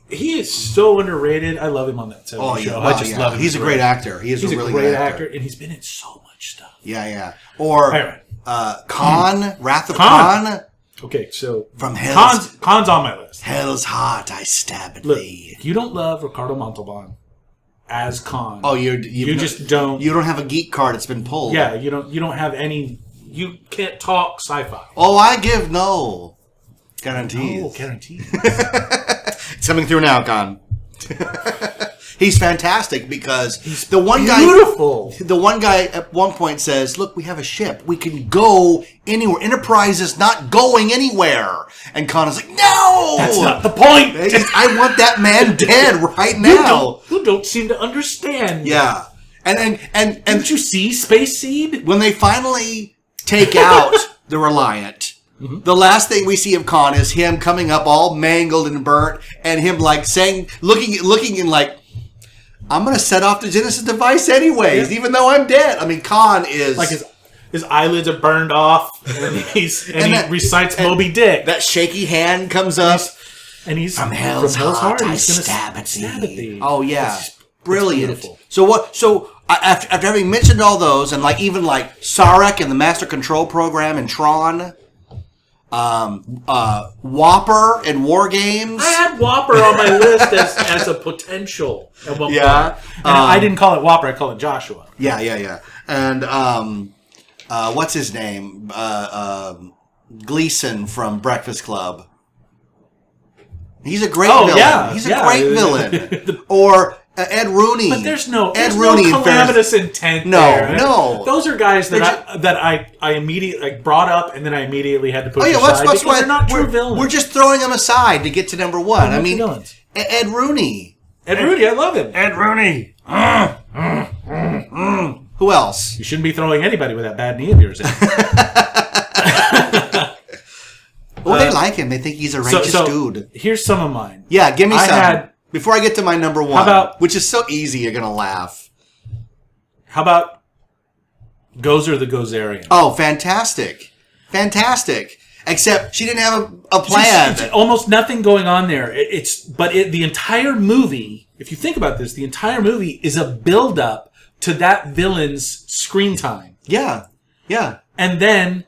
He is so underrated. I love him on that show. I just love him. He's a great actor. He's a really great actor, and he's been in so much stuff. Yeah. Or Khan, Wrath of Khan. Okay, so from Hell's Khan's on my list. Hell's heart I stab at Look, thee. you don't love Ricardo Montalban as Khan. Oh, you just don't. You don't have a geek card. It's been pulled. Yeah, you don't have any. You can't talk sci-fi. Oh, I give no guarantees. No guarantees. It's coming through now, Khan. He's fantastic because he's the one beautiful. The one guy at one point says, "Look, we have a ship. We can go anywhere. Enterprise is not going anywhere." And Khan is like, "No, that's not the point. I want that man dead right now." You don't seem to understand. Yeah, and did you see Space Seed when they finally take out the Reliant? Mm-hmm. The last thing we see of Khan is him coming up all mangled and burnt, and him like saying, looking in like, I'm going to set off the Genesis device anyways, even though I'm dead. I mean, Khan is like his eyelids are burned off, and he recites Moby Dick. That shaky hand comes up, and he's from Hell's heart. I stab at thee. Oh yeah, brilliant. So what? So after having mentioned all those, and like even like Sarek and the Master Control Program and Tron. Whopper and War Games. I had Whopper on my list as a potential at one point. And I didn't call it Whopper, I call it Joshua. Yeah. And what's his name? Gleason from Breakfast Club. He's a great villain. Yeah, He's a great villain. Or Ed Rooney. But there's no Rooney calamitous intent there. No. Those are guys that I immediately brought up, and then I immediately had to push aside because they're not true villains. We're just throwing them aside to get to number 1. I mean, Ed Rooney. Ed Rooney, I love him. Ed Rooney. Who else? You shouldn't be throwing anybody with that bad knee of yours in. they think he's a righteous dude. Here's some of mine. Yeah, give me some. Before I get to my number one, which is so easy, you're going to laugh. How about Gozer the Gozerian? Oh, fantastic. Fantastic. Except she didn't have a plan. Just almost nothing going on there. The entire movie, if you think about this, the entire movie is a build-up to that villain's screen time. Yeah. Yeah. And then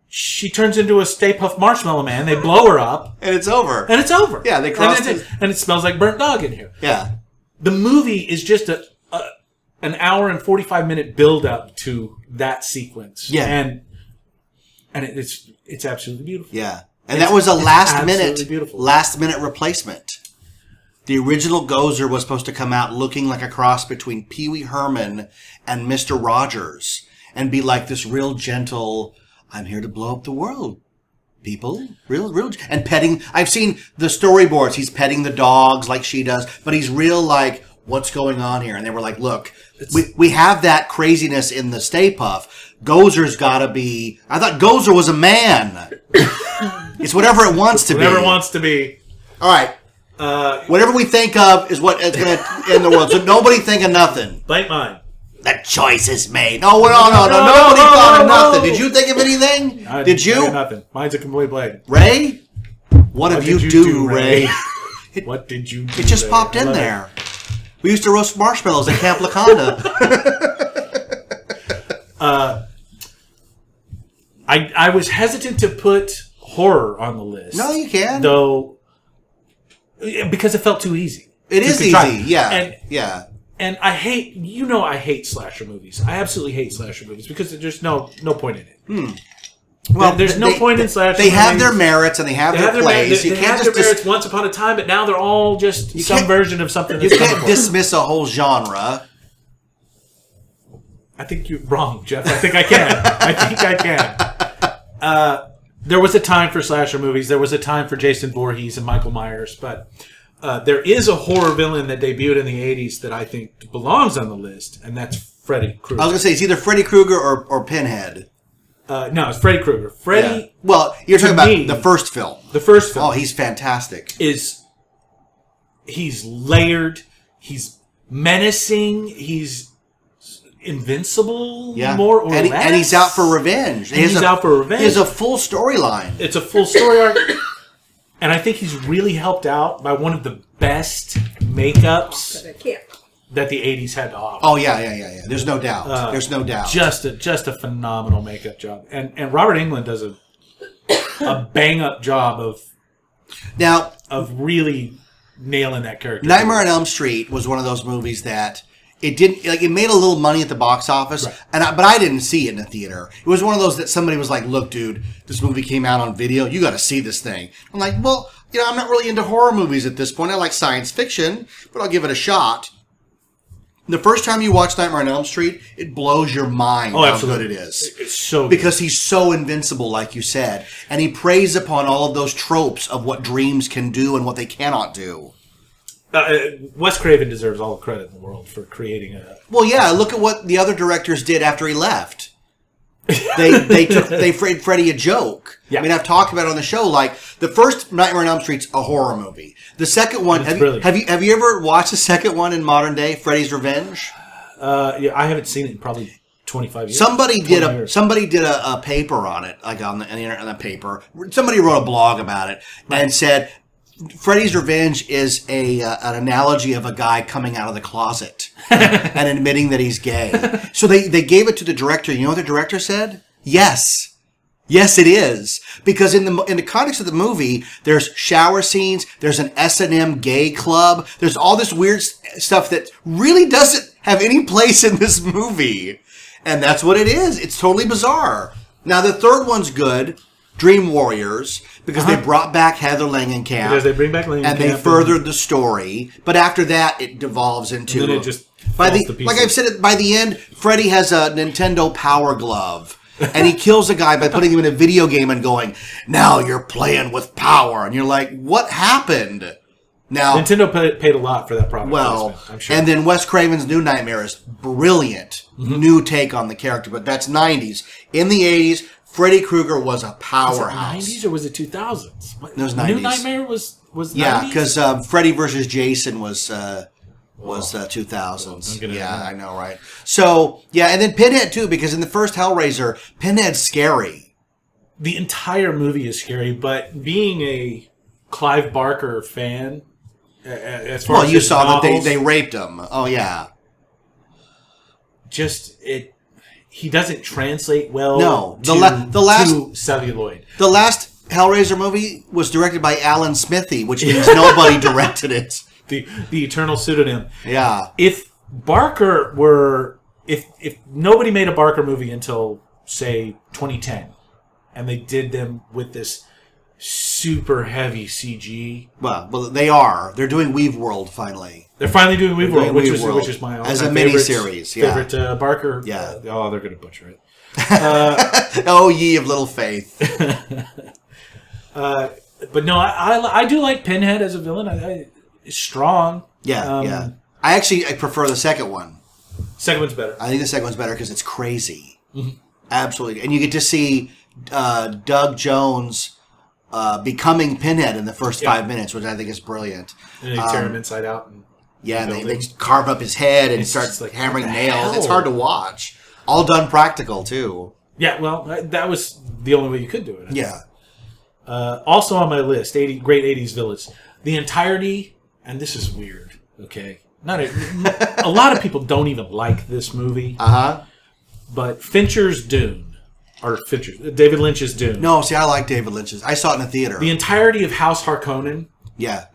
she turns into a Stay Puft Marshmallow Man. They blow her up. And it's over. Yeah, they crossed and it smells like burnt dog in here. Yeah. The movie is just an hour and 45-minute build-up to that sequence. Yeah. And it's absolutely beautiful. Yeah. And that was a last minute replacement. The original Gozer was supposed to come out looking like a cross between Pee Wee Herman and Mr. Rogers and be like this real gentle, I'm here to blow up the world, people. Real, and petting. I've seen the storyboards. He's petting the dogs like she does, but he's real like, what's going on here? And they were like, look, we have that craziness in the Stay Puft. Gozer's got to be... I thought Gozer was a man. It's whatever it wants to be. Whatever it wants to be. All right. Whatever we think of is what is going to end the world. So nobody think of nothing. Bite mine. The choice is made. No. Nobody thought of nothing. Did you think of anything? Did you? Think of nothing. Mine's a complete blank. Ray? What did you do, Ray? What did you do? It just popped in there. We used to roast marshmallows at Camp Laconda. I was hesitant to put horror on the list. No, you can. Though, because it felt too easy. It is easy, yeah. And I hate slasher movies. I absolutely hate slasher movies because there's no point in it. Well, there's no point in slasher movies. They have their merits and they have their plays. They have their merits once upon a time, but now they're all just some version of something. You can't dismiss a whole genre. I think you're wrong, Jeff. I think I can. There was a time for slasher movies. There was a time for Jason Voorhees and Michael Myers, but there is a horror villain that debuted in the 80s that I think belongs on the list, and that's Freddy Krueger. I was going to say, it's either Freddy Krueger or Pinhead. No, it's Freddy Krueger. Yeah. Well, you're talking about the first film. The first film. Oh, he's fantastic. He's layered. He's menacing. He's invincible, more or less. And he's out for revenge. He has a full storyline. It's a full story arc. And I think he's really helped out by one of the best makeups that the 80s had to offer. Oh, yeah. There's no doubt. There's no doubt. Just a phenomenal makeup job. And Robert Englund does a bang-up job of really nailing that character. Nightmare on Elm Street was one of those movies that it made a little money at the box office, right. But I didn't see it in the theater. It was one of those that somebody was like, look, dude, this movie came out on video. You got to see this thing. I'm like, well, I'm not really into horror movies at this point. I like science fiction, but I'll give it a shot. The first time you watch Nightmare on Elm Street, it blows your mind how good it is. It's so because he's so invincible, like you said. And he preys upon all of those tropes of what dreams can do and what they cannot do. Wes Craven deserves all the credit in the world for creating a... Well, yeah, look at what the other directors did after he left. They made Freddy a joke. Yeah. I mean, I've talked about it on the show. Like, the first Nightmare on Elm Street's a horror movie. The second one, have you ever watched the second one in modern day, Freddy's Revenge? Yeah, I haven't seen it in probably 25 years. Somebody did a paper on it, like on the internet, on the paper. Somebody wrote a blog about it and said Freddy's Revenge is an analogy of a guy coming out of the closet and admitting that he's gay. So they gave it to the director. You know what the director said? Yes. Yes, it is. Because in the context of the movie, there's shower scenes, there's an S&M gay club, there's all this weird stuff that really doesn't have any place in this movie. And that's what it is. It's totally bizarre. Now, the third one's good, Dream Warriors, because they brought back Heather Langenkamp. Because they bring back Langenkamp. And they furthered the story. But after that, it devolves into... And then it just like I've said, by the end, Freddy has a Nintendo Power Glove. And he kills a guy by putting him in a video game and going, now you're playing with power. And you're like, what happened? Now Nintendo paid a lot for that product. Well, I'm sure. And then Wes Craven's New Nightmare is brilliant. New take on the character. But that's 90s. In the 80s, Freddy Krueger was a Was it powerhouse. 90s or was it 2000s? It was 90s. New Nightmare was 90s? Yeah, because Freddy versus Jason was 2000s. Yeah, I know, right? So, yeah, and then Pinhead, too, because in the first Hellraiser, Pinhead's scary. The entire movie is scary, but being a Clive Barker fan, as far as you his saw novels, that they raped him. Oh, yeah. He doesn't translate well No, to celluloid. The last Hellraiser movie was directed by Alan Smithy, which means nobody directed it. The eternal pseudonym. Yeah. If nobody made a Barker movie until, say, 2010, and they did them with this super heavy CG. Well, they are. They're doing Weave World finally. They're finally doing Weave World, which is my as a mini-series. Yeah. Favorite Barker. Yeah. They're going to butcher it. Oh, ye of little faith. But no, I do like Pinhead as a villain. It's strong. Yeah, yeah. I prefer the second one. Second one's better. I think the second one's better because it's crazy. Mm-hmm. Absolutely. And you get to see Doug Jones becoming Pinhead in the first 5 minutes, which I think is brilliant. And they tear him inside out. And they carve up his head and start like, hammering nails. It's hard to watch. All done practical, too. Yeah, well, that was the only way you could do it. Yeah. Also on my list, great 80s villains. The entirety, and this is weird, okay? A lot of people don't even like this movie. Uh-huh. But Fincher's Dune, or David Lynch's Dune. No, see, I like David Lynch's. I saw it in a theater. The entirety of House Harkonnen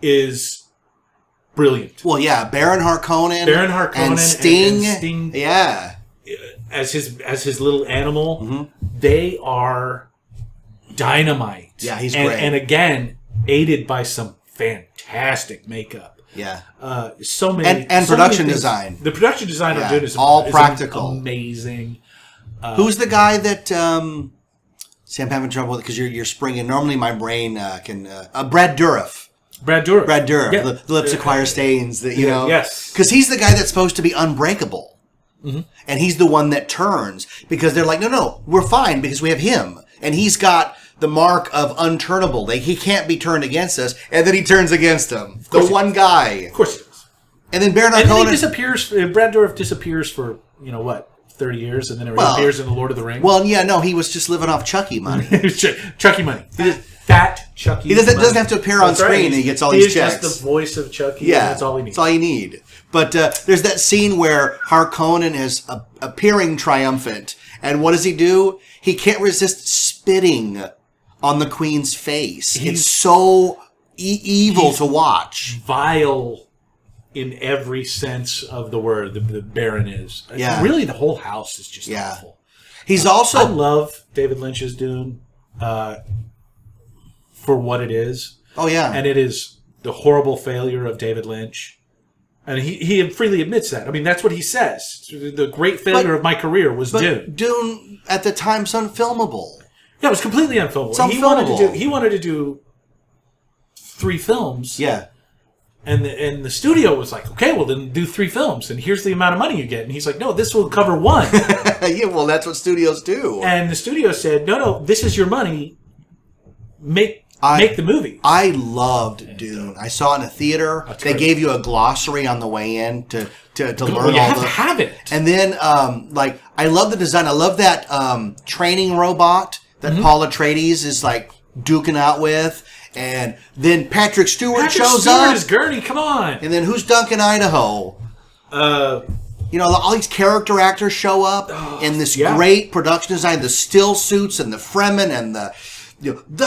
is brilliant. Well, yeah, Baron Harkonnen and Sting. And Sting, yeah. As his little animal, they are dynamite. Yeah, he's great. And again, aided by some fantastic makeup. Yeah. So many and production design. The production design of Dune is all practical. Amazing. Who's the guy that see, I'm having trouble with it because you're springing. Normally my brain can Brad Dourif. Brad Dourif. Yeah. The lips acquire stains that Yes. Because he's the guy that's supposed to be unbreakable. Mm-hmm. And he's the one that turns because they're like, no, we're fine because we have him. And he's got the mark of unturnable. He can't be turned against us. And then he turns against them. The one guy. Of course he does. And then Baron Harkonnen. And then he disappears. Brad Dourif disappears for, 30 years and then he appears in The Lord of the Rings. Well, yeah, no, he was just living off Chucky money. Chucky money. Fat Chucky. He doesn't have to appear on screen and he gets all these checks. He's just the voice of Chucky. Yeah. That's all he needs. That's all you need. But there's that scene where Harkonnen is appearing triumphant. And what does he do? He can't resist spitting on the Queen's face. It's so evil to watch. Vile in every sense of the word, the Baron is. Yeah. Really, the whole house is just awful. He's also... I love David Lynch's Dune for what it is. Oh, yeah. And it is the horrible failure of David Lynch. And he freely admits that. I mean, that's what he says. The great failure of my career was Dune. Dune, at the time, is unfilmable. Yeah, it was completely unfilmable. It's unfilmable. He wanted to do 3 films. Yeah. And the studio was like, okay, well, then do 3 films. And here's the amount of money you get. And he's like, no, this will cover 1. Yeah, well, that's what studios do. And the studio said, no, this is your money. Make the movie. I loved Dune. I saw it in a theater. They gave you a glossary on the way in to learn all the... You have to have it. And then, I love the design. I love that training robot that Paul Atreides is, duking out with. And then Patrick Stewart shows up. Is Gurney, come on. And then who's Duncan Idaho? All these character actors show up in this great production design. The still suits and the Fremen and the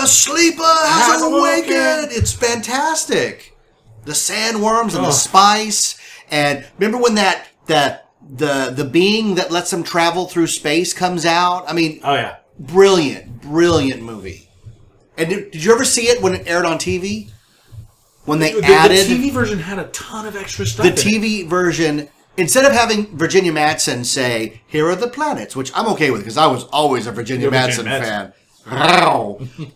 sleeper has awakened. It's fantastic. The sandworms and the spice. And remember when the being that lets them travel through space comes out? I mean, brilliant movie. And did you ever see it when it aired on TV? When they added... The TV version had a ton of extra stuff. The TV version, instead of having Virginia Madsen say, here are the planets, which I'm okay with because I was always a Virginia Madsen fan.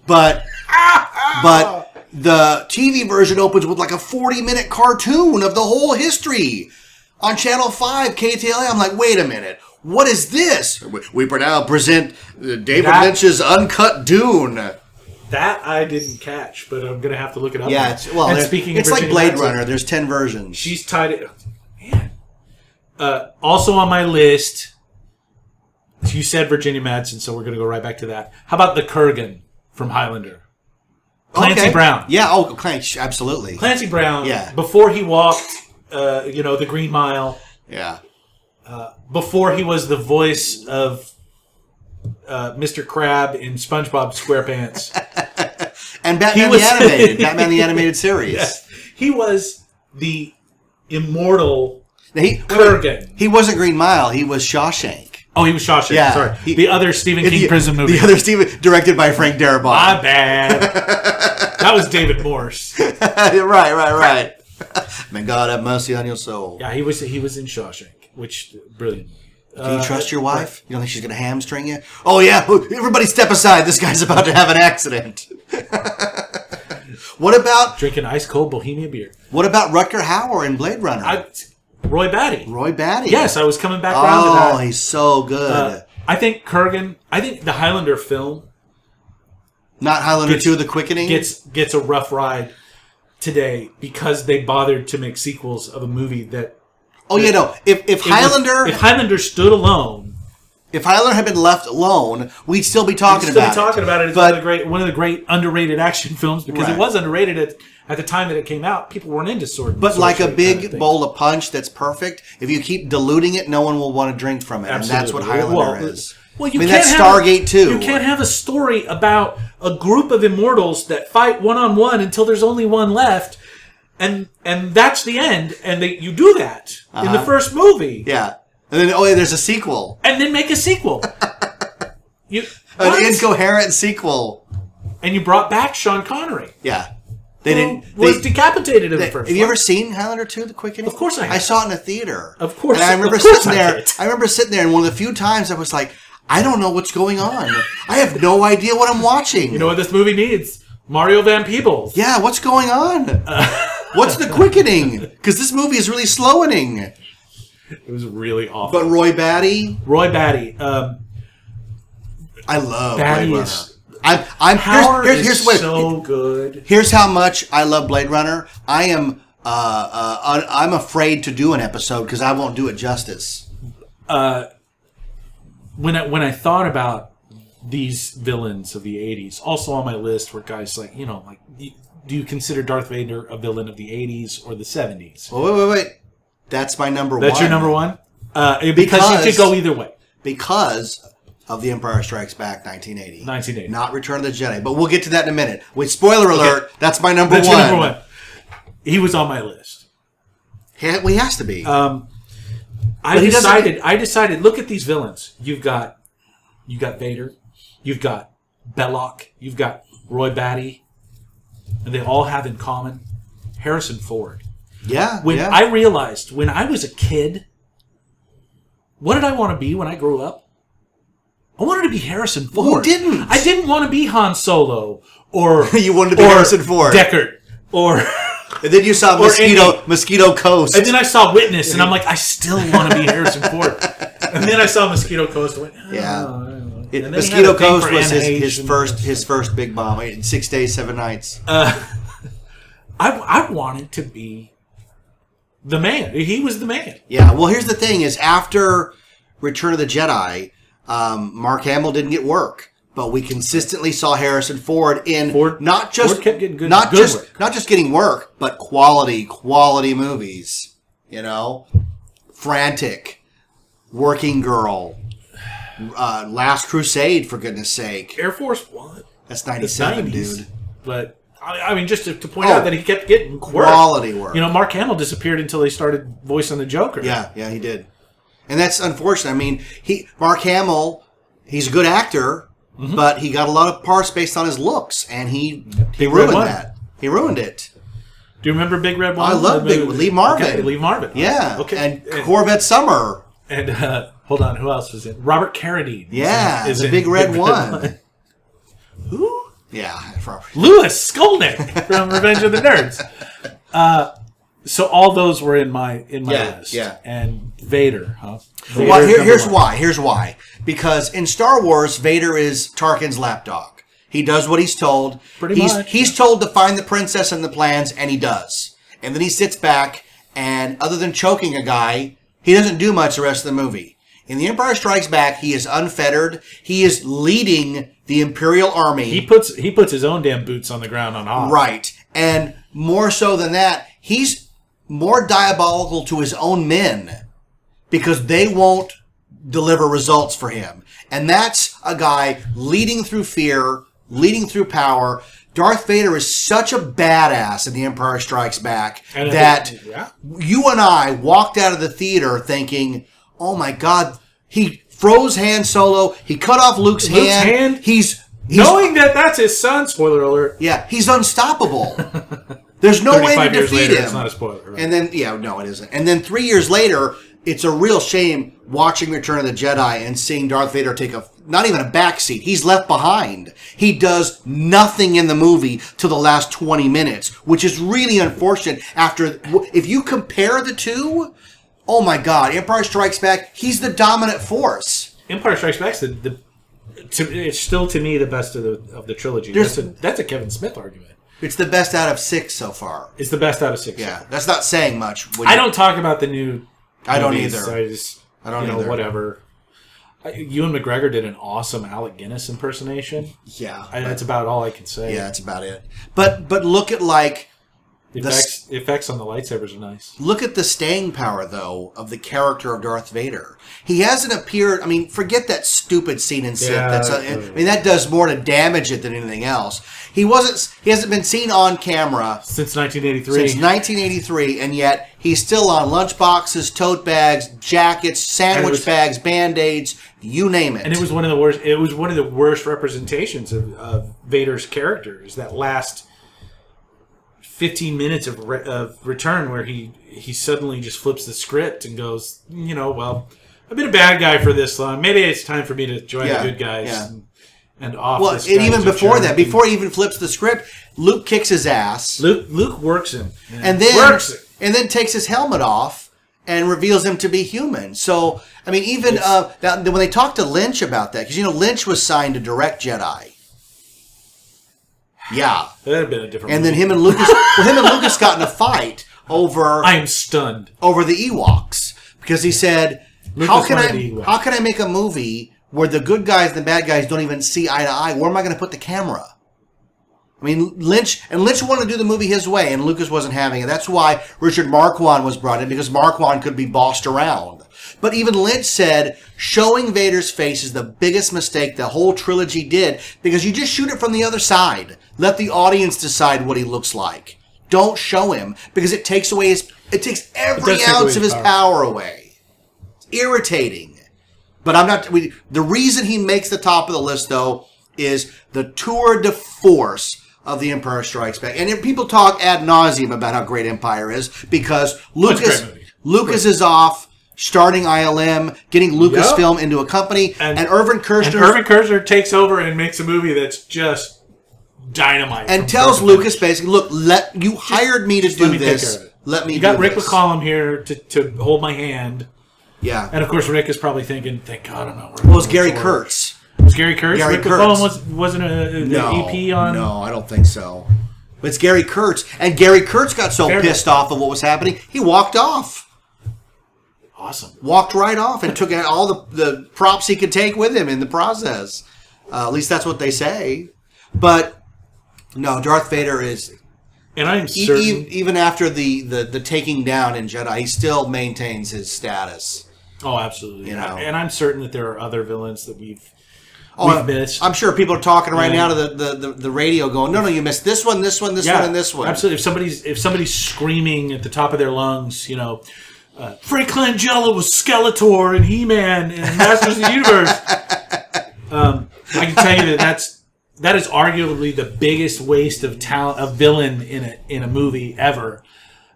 But the TV version opens with a 40-minute cartoon of the whole history on Channel 5, KTLA. I'm like, wait a minute. What is this? We now present David Lynch's Uncut Dune. That I didn't catch, but I'm going to have to look it up. Yeah, it's like Blade Runner. There's 10 versions. She's tied it. Man. Also on my list, you said Virginia Madsen, so we're going to go right back to that. How about the Kurgan from Highlander? Clancy Brown. Yeah, absolutely. Clancy Brown, yeah. Before he walked, the Green Mile. Yeah. Before he was the voice of Mr. Crab in SpongeBob SquarePants. And Batman the Animated Series. Yes. He was the immortal Kurgan. He wasn't Green Mile, he was Shawshank. Oh, he was Shawshank. Yeah, sorry. The other Stephen King prison movie. The other Stephen, directed by Frank Darabont. My bad. That was David Morse. Right. May God have mercy on your soul. Yeah, he was in Shawshank, which brilliant. Can you trust your wife? You don't think she's going to hamstring you? Oh yeah, everybody step aside. This guy's about to have an accident. What about drinking ice cold Bohemia beer? What about Rutger Hauer in Blade Runner? Roy Batty. Yes, I was coming back around to that. Oh, he's so good. I think Kurgan. I think the Highlander film, not Highlander 2: The Quickening, gets a rough ride today because they bothered to make sequels of a movie that. Oh yeah, no. If Highlander stood alone, if Highlander had been left alone, we'd still be talking about it. It's one of the great underrated action films because it was underrated at the time that it came out. People weren't into sword. But like a big bowl of punch that's perfect, if you keep diluting it, no one will want to drink from it. Absolutely. And that's what Highlander is. Well, that's Stargate too. You can't have a story about a group of immortals that fight one-on-one until there's only one left. And that's the end. And you do that in the first movie. Yeah. And then, there's a sequel. And then make a sequel. An incoherent sequel. And you brought back Sean Connery. Yeah. They was decapitated in the first. Have you ever seen Highlander 2: The Quickening? Of course I have. I saw it in a theater. Of course. And I remember sitting there. I remember sitting there, and one of the few times I was like, I don't know what's going on. I have no idea what I'm watching. You know what this movie needs? Mario Van Peebles. Yeah, what's going on? What's The Quickening? Because this movie is really slowing. It was really awful. But Roy Batty. I love Batty Blade Runner. Here's so good. Here's how much I love Blade Runner. I am I'm afraid to do an episode because I won't do it justice. When I thought about these villains of the 80s, also on my list were guys like, do you consider Darth Vader a villain of the 80s or the 70s? Wait. That's my number one. That's your number one? Because you could go either way. Because of The Empire Strikes Back, 1980. 1980. Not Return of the Jedi. But we'll get to that in a minute. Wait, spoiler alert, that's my number one. That's your number one. He was on my list. Well, he has to be. I decided, look at these villains. You've got Vader. You've got Belloc. You've got Roy Batty. And they all have in common Harrison Ford. Yeah. I realized when I was a kid, what did I want to be when I grew up? I wanted to be Harrison Ford. Who didn't? I didn't want to be Han Solo or you wanted to be Harrison Ford. Deckard or and then you saw Mosquito Coast. And then I saw Witness and I'm like, I still want to be Harrison Ford. And then I saw Mosquito Coast and went, Mosquito Coast was his first big bomb. 6 days, 7 nights. I wanted to be the man. He was the man. Yeah. Well, here's the thing: is after Return of the Jedi, Mark Hamill didn't get work, but we consistently saw Harrison Ford in not just kept getting good, not work. just getting work, but quality movies. Frantic, Working Girl, Last Crusade, for goodness sake. Air Force One. That's 97, dude. But I mean, just to point out that he kept getting quality work. Mark Hamill disappeared until they started voicing the Joker. Yeah, he did. And that's unfortunate. I mean, Mark Hamill, he's a good actor, but he got a lot of parts based on his looks, and he ruined that. He ruined it. Do you remember Big Red One? I love Lee Marvin. Okay, Lee Marvin. Yeah. Okay. And Corvette Summer. And hold on, who else was in? Robert Carradine. Yeah, is the Big Red One. Who? Yeah, Louis Skolnick from Revenge of the Nerds. So all those were in my list. Yeah. And Vader, huh? Well, here's why. Here's why. Because in Star Wars, Vader is Tarkin's lapdog. He does what he's told. Pretty much. He's told to find the princess and the plans, and he does. And then he sits back, and other than choking a guy, he doesn't do much the rest of the movie. In The Empire Strikes Back, he is unfettered. He is leading the Imperial Army. He puts his own damn boots on the ground on Hoth. Right. And more so than that, he's more diabolical to his own men because they won't deliver results for him. And that's a guy leading through fear, leading through power. Darth Vader is such a badass in The Empire Strikes Back that you and I walked out of the theater thinking, oh my God, he froze Han Solo. He cut off Luke's hand. He's knowing that that's his son. Spoiler alert. Yeah, he's unstoppable. There's no way to defeat him. It's not a spoiler. Right? And then, no, it isn't. And then 3 years later, it's a real shame watching Return of the Jedi and seeing Darth Vader take not even a backseat. He's left behind. He does nothing in the movie to the last 20 minutes, which is really unfortunate. If you compare the two, oh my God, Empire Strikes Back, he's the dominant force. Empire Strikes Back's it's still to me the best of the trilogy. That's a Kevin Smith argument. It's the best out of 6 so far. It's the best out of 6. Yeah, that's not saying much. I don't talk about the new. I don't movies. either. I don't either. Whatever. Ewan McGregor did an awesome Alec Guinness impersonation. Yeah, that's about all I can say. Yeah, that's about it. But look at the effects on the lightsabers are nice. Look at the staying power, though, of the character of Darth Vader. He hasn't appeared. I mean, forget that stupid scene in Sith. That does more to damage it than anything else. He hasn't been seen on camera since 1983. Since 1983, and yet he's still on lunchboxes, tote bags, jackets, sandwich bags, Band-Aids, you name it. And it was one of the worst. It was one of the worst representations of Vader's character. Is that last 15 minutes of Return, where he suddenly just flips the script and goes, well, I've been a bad guy for this long. Maybe it's time for me to join the good guys. Yeah. And off. Well, and even before that, before he even flips the script, Luke kicks his ass. Luke works him, and then takes his helmet off and reveals him to be human. So, I mean, even when they talked to Lynch about that, because Lynch was signed to direct Jedi. Yeah, that'd have been a different. And movie. then him and Lucas got in a fight over. I am stunned over the Ewoks because he said, "How can I make a movie where the good guys and the bad guys don't even see eye to eye? Where am I going to put the camera?" I mean, Lynch wanted to do the movie his way, and Lucas wasn't having it. That's why Richard Marquand was brought in, because Marquand could be bossed around. But even Lynch said showing Vader's face is the biggest mistake the whole trilogy did, because you just shoot it from the other side. Let the audience decide what he looks like. Don't show him, because it takes every ounce of his power away. It's irritating. But the reason he makes the top of the list, though, is the tour de force of The Empire Strikes Back. And people talk ad nauseum about how great Empire is, because Lucas is off starting ILM, getting Lucasfilm into a company, and Irvin Kershner takes over and makes a movie that's just dynamite. And tells Lucas basically, look, you hired me to do this. Let me do this. You got Rick McCallum here to hold my hand. Yeah. And of course Rick is probably thinking, thank God I'm not. Well, it's Gary Kurtz. Was Gary Kurtz? Rick McCallum wasn't an EP on? No, I don't think so. But it's Gary Kurtz. And Gary Kurtz got so pissed off of what was happening, he walked off. Awesome. Walked right off and took all the props he could take with him in the process. At least that's what they say. But, no, Darth Vader is... And I'm certain... Even after the taking down in Jedi, he still maintains his status. Oh, absolutely. And I'm certain that there are other villains that we've missed. I'm sure people are talking right now to the radio going, no, you missed this one, this one, this one, and this one. Absolutely. If somebody's screaming at the top of their lungs, Frank Langella was Skeletor and He-Man and Masters of the Universe, I can tell you that is arguably the biggest waste of talent, of villain in a movie ever,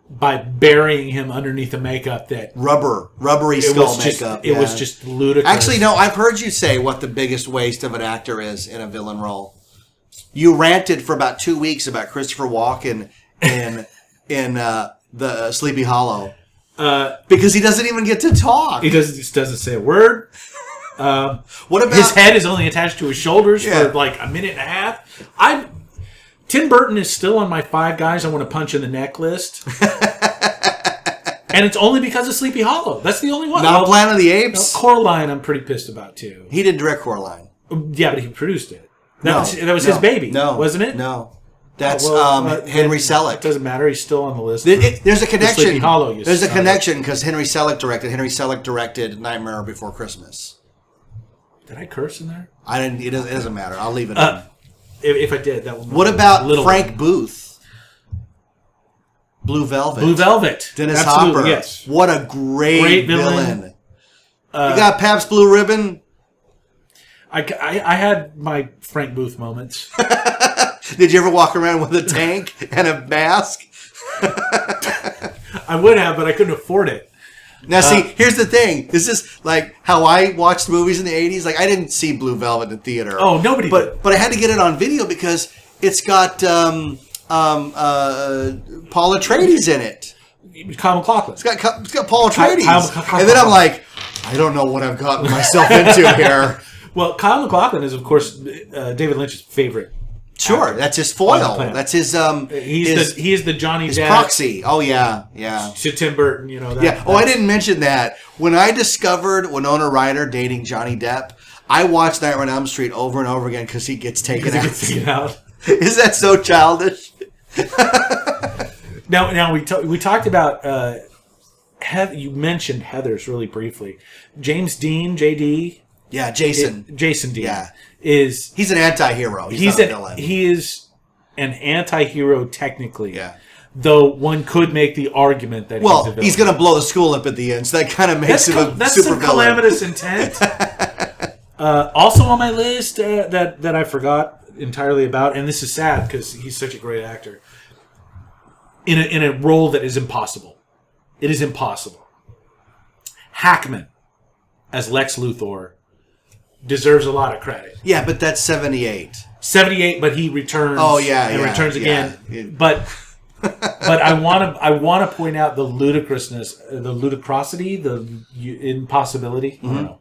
by burying him underneath the makeup that rubbery skull makeup. It was just ludicrous. Actually, no, I've heard you say what the biggest waste of an actor is in a villain role. You ranted for about 2 weeks about Christopher Walken in the Sleepy Hollow? Because he doesn't even get to talk. He doesn't say a word. What about his head is only attached to his shoulders for like a minute and a half? Tim Burton is still on my 5 guys I want to punch in the neck list. And it's only because of Sleepy Hollow. That's the only one. Not Planet of the Apes? Coraline I'm pretty pissed about too. He didn't direct Coraline. Yeah, but he produced it. That was his baby, wasn't it? No. That's Henry Selick. It doesn't matter. He's still on the list. There's a connection. Sleepy Hollow, There's a connection because Henry Selick directed Nightmare Before Christmas. Did I curse in there? I didn't. It doesn't matter. I'll leave it in. If I did, that would. What about Frank Booth? Blue Velvet. Blue Velvet. Dennis Absolutely, Hopper. Yes. What a great villain. You got Pabst Blue Ribbon? I had my Frank Booth moments. Did you ever walk around with a tank and a mask? I would have, but I couldn't afford it. Now, see, here's the thing. This is like how I watched movies in the 80s. Like, I didn't see Blue Velvet in theater. Oh, nobody did. But I had to get it on video because it's got Paul Atreides in it. Kyle MacLachlan. It's got Paul Atreides. And then I'm like, I don't know what I've gotten myself into here. Well, Kyle MacLachlan is, of course, David Lynch's favorite. Sure, actor. That's his foil. That's his. He is the Johnny Depp proxy. Oh yeah. To Tim Burton, you know. Oh, I didn't mention that. When I discovered Winona Ryder dating Johnny Depp, I watched Nightmare on Elm Street over and over again because he gets taken out. Is that so childish? Now we talked about. You mentioned Heathers really briefly. James Dean, JD. Yeah, Jason Dean. Yeah. He's an anti-hero. He's not a villain. He is an anti-hero technically. Yeah. Though one could make the argument that he's a villain. He's going to blow the school up at the end, so that kind of makes him a super villain. That's some calamitous intent. Also on my list that I forgot entirely about, and this is sad because he's such a great actor. In a role that is impossible. It is impossible. Hackman as Lex Luthor deserves a lot of credit. Yeah, but that's 78. 78, but he returns. Oh yeah, and returns again. Yeah. But I want to point out the ludicrousness, the ludicrosity, the impossibility. I don't know,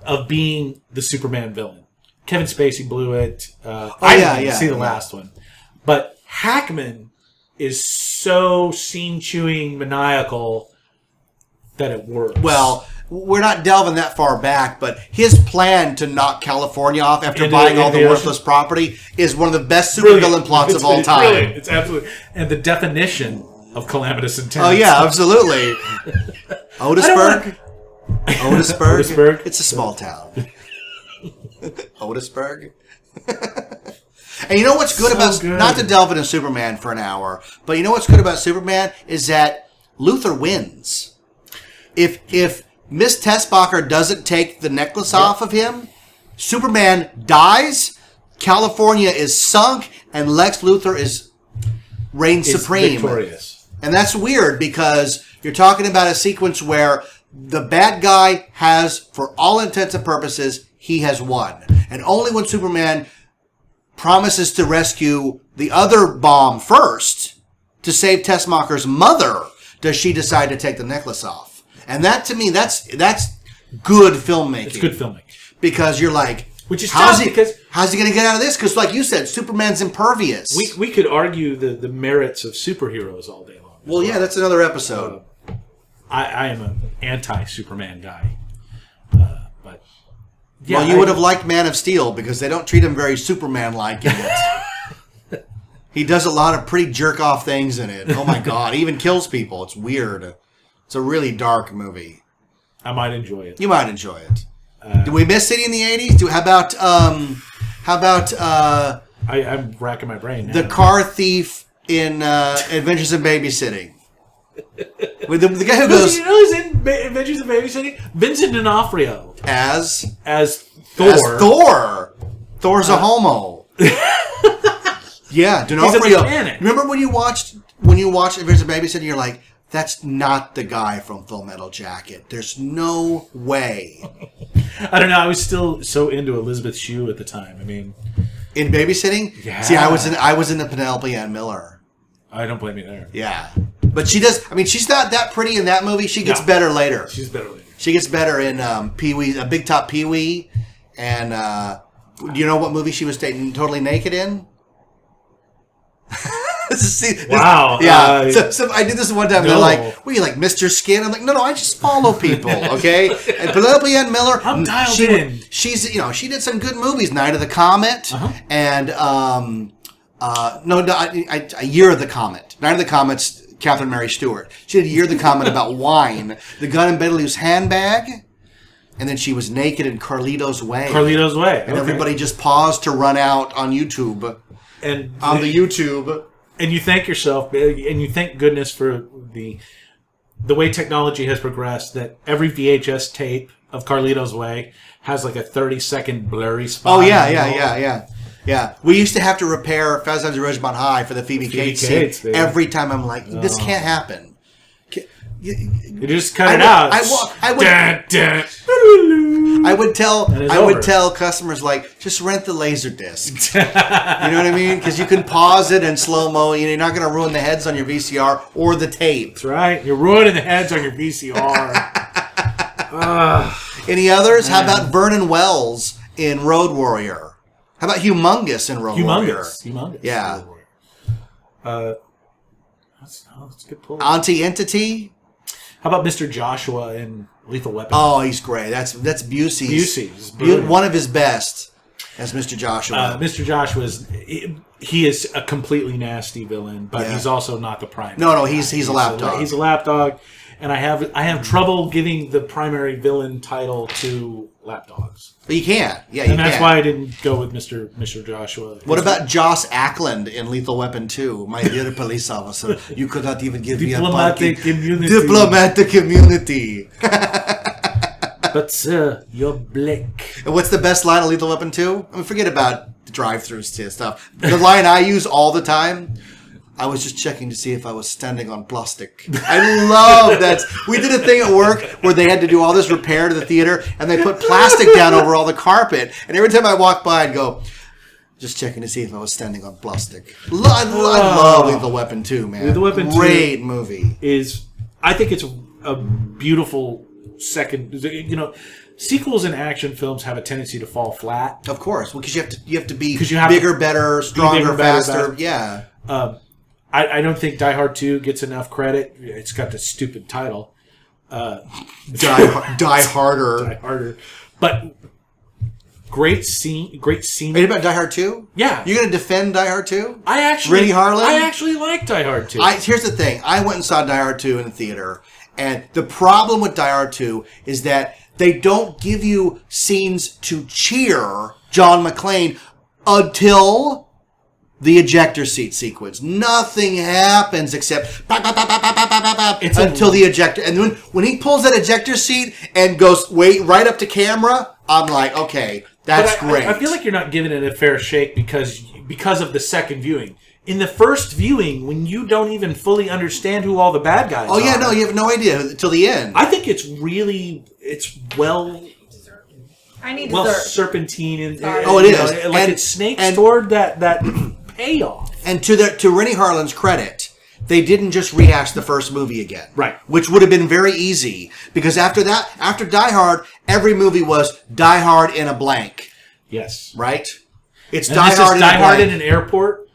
of being the Superman villain. Kevin Spacey blew it. I didn't see the last one, but Hackman is so scene-chewing, maniacal that it works. Well, we're not delving that far back, but his plan to knock California off after buying all the worthless property is one of the best supervillain plots of all time. Brilliant. It's absolutely, and the definition of calamitous intent. Oh yeah, absolutely. Otisburg. It's a small town. Otisburg. And you know what's good not to delve into Superman for an hour, but you know what's good about Superman is that Luthor wins. If Miss Tessbacher doesn't take the necklace off of him, Superman dies, California is sunk, and Lex Luthor reigns supreme. Victorious. And that's weird because you're talking about a sequence where the bad guy has, for all intents and purposes, he has won. And only when Superman promises to rescue the other bomb first to save Tessmacher's mother does she decide to take the necklace off. And that, to me, that's good filmmaking. It's good filmmaking. Because you're like, which is how's he going to get out of this? Because like you said, Superman's impervious. We could argue the merits of superheroes all day long. Well, yeah, that's another episode. I am an anti-Superman guy. But yeah, well, you would have liked Man of Steel because they don't treat him very Superman-like in it. He does a lot of pretty jerk-off things in it. Oh my God, he even kills people. It's weird. It's a really dark movie. I might enjoy it. You might enjoy it. Did we miss City in the 80s? How about I'm racking my brain now. The car thief in Adventures in Babysitting? With the guy who goes... You know who's in Adventures in Babysitting? Vincent D'Onofrio. As Thor. As Thor. Thor's a homo. Yeah, D'Onofrio. He's a mechanic. Remember when you watched Adventures in Babysitting, you're like, that's not the guy from Full Metal Jacket. There's no way. I don't know. I was still so into Elizabeth Shue at the time. I mean, in Babysitting, yeah. See, I was in the Penelope Ann Miller. I don't blame you there. Yeah, But she does. I mean, she's not that pretty in that movie. She gets better later. She's better later. She gets better in Pee-wee, Big Top Pee-wee, and do you know what movie she was totally naked in? Wow. Yeah. So I did this one time. No. They're like, "Well, you like Mr. Skin?" I'm like, "No, I just follow people." Okay. And Penelope Ann Miller, I'm dialed in. She's she did some good movies, Night of the Comet, and A Year of the Comet. Night of the Comet's Catherine Mary Stewart. She did A Year of the Comet about wine, the gun in Betelgeux's handbag, and then she was naked in Carlito's Way. Carlito's Way. And everybody just paused to run out on YouTube. And on the YouTube. And you thank yourself, and you thank goodness for the way technology has progressed, that every VHS tape of Carlito's Way has like a 30-second blurry spot. Oh, yeah. We used to have to repair Fast Times at Ridgemont High for the Phoebe Cates scene. Every time I'm like, this can't happen. You just cut it out. I would tell customers, like, just rent the laser disc. You know what I mean? Because you can pause it in slow mo. You're not going to ruin the heads on your VCR or the tape. That's right. You're ruining the heads on your VCR. Any others? Man. How about Vernon Wells in Road Warrior? How about Humongous in Road Warrior? Humongous. Yeah. That's a good pull. Auntie Entity. How about Mr. Joshua in Lethal Weapon? Oh, he's great. That's Busey's. One of his best as Mr. Joshua. Mr. Joshua he is a completely nasty villain, but he's also not the primary. No, he's a lapdog. He's a lapdog, and I have trouble giving the primary villain title to lapdogs. But you can't. Yeah, and that's why I didn't go with Mr. Joshua. What about Joss Ackland in Lethal Weapon 2? My dear police officer, you could not even give me a diplomatic immunity. Diplomatic immunity. But sir, you're black. And what's the best line of Lethal Weapon 2? I mean, forget about the drive-thrus stuff. The line I use all the time. I was just checking to see if I was standing on plastic. I love that. We did a thing at work where they had to do all this repair to the theater, and they put plastic down over all the carpet. And every time I walk by, I'd go, just checking to see if I was standing on plastic. I love Lethal Weapon 2, man. Lethal Weapon 2 great movie. I think it's a beautiful second. Sequels in action films have a tendency to fall flat. Of course, because you have to be bigger, better, stronger, faster. Yeah. I don't think Die Hard 2 gets enough credit. It's got the stupid title. Die Harder. Die Harder. But great scene. Are you about Die Hard 2? Yeah. You're going to defend Die Hard 2? Rennie Harlan? I actually like Die Hard 2. Here's the thing. I went and saw Die Hard 2 in the theater. And the problem with Die Hard 2 is that they don't give you scenes to cheer John McClane until the ejector seat sequence. Nothing happens except until the ejector. And when he pulls that ejector seat and goes right up to camera, I'm like, okay, that's great. I feel like you're not giving it a fair shake because of the second viewing. In the first viewing, when you don't even fully understand who all the bad guys are. Oh, yeah, no, you have no idea until the end. I think it's well serpentine. And it is. Like it snakes toward that payoff. And to Rennie Harlan's credit, they didn't just rehash the first movie again. Right. Which would have been very easy. Because after Die Hard, every movie was Die Hard in a blank. Yes. Right? It's Die Hard in an airport.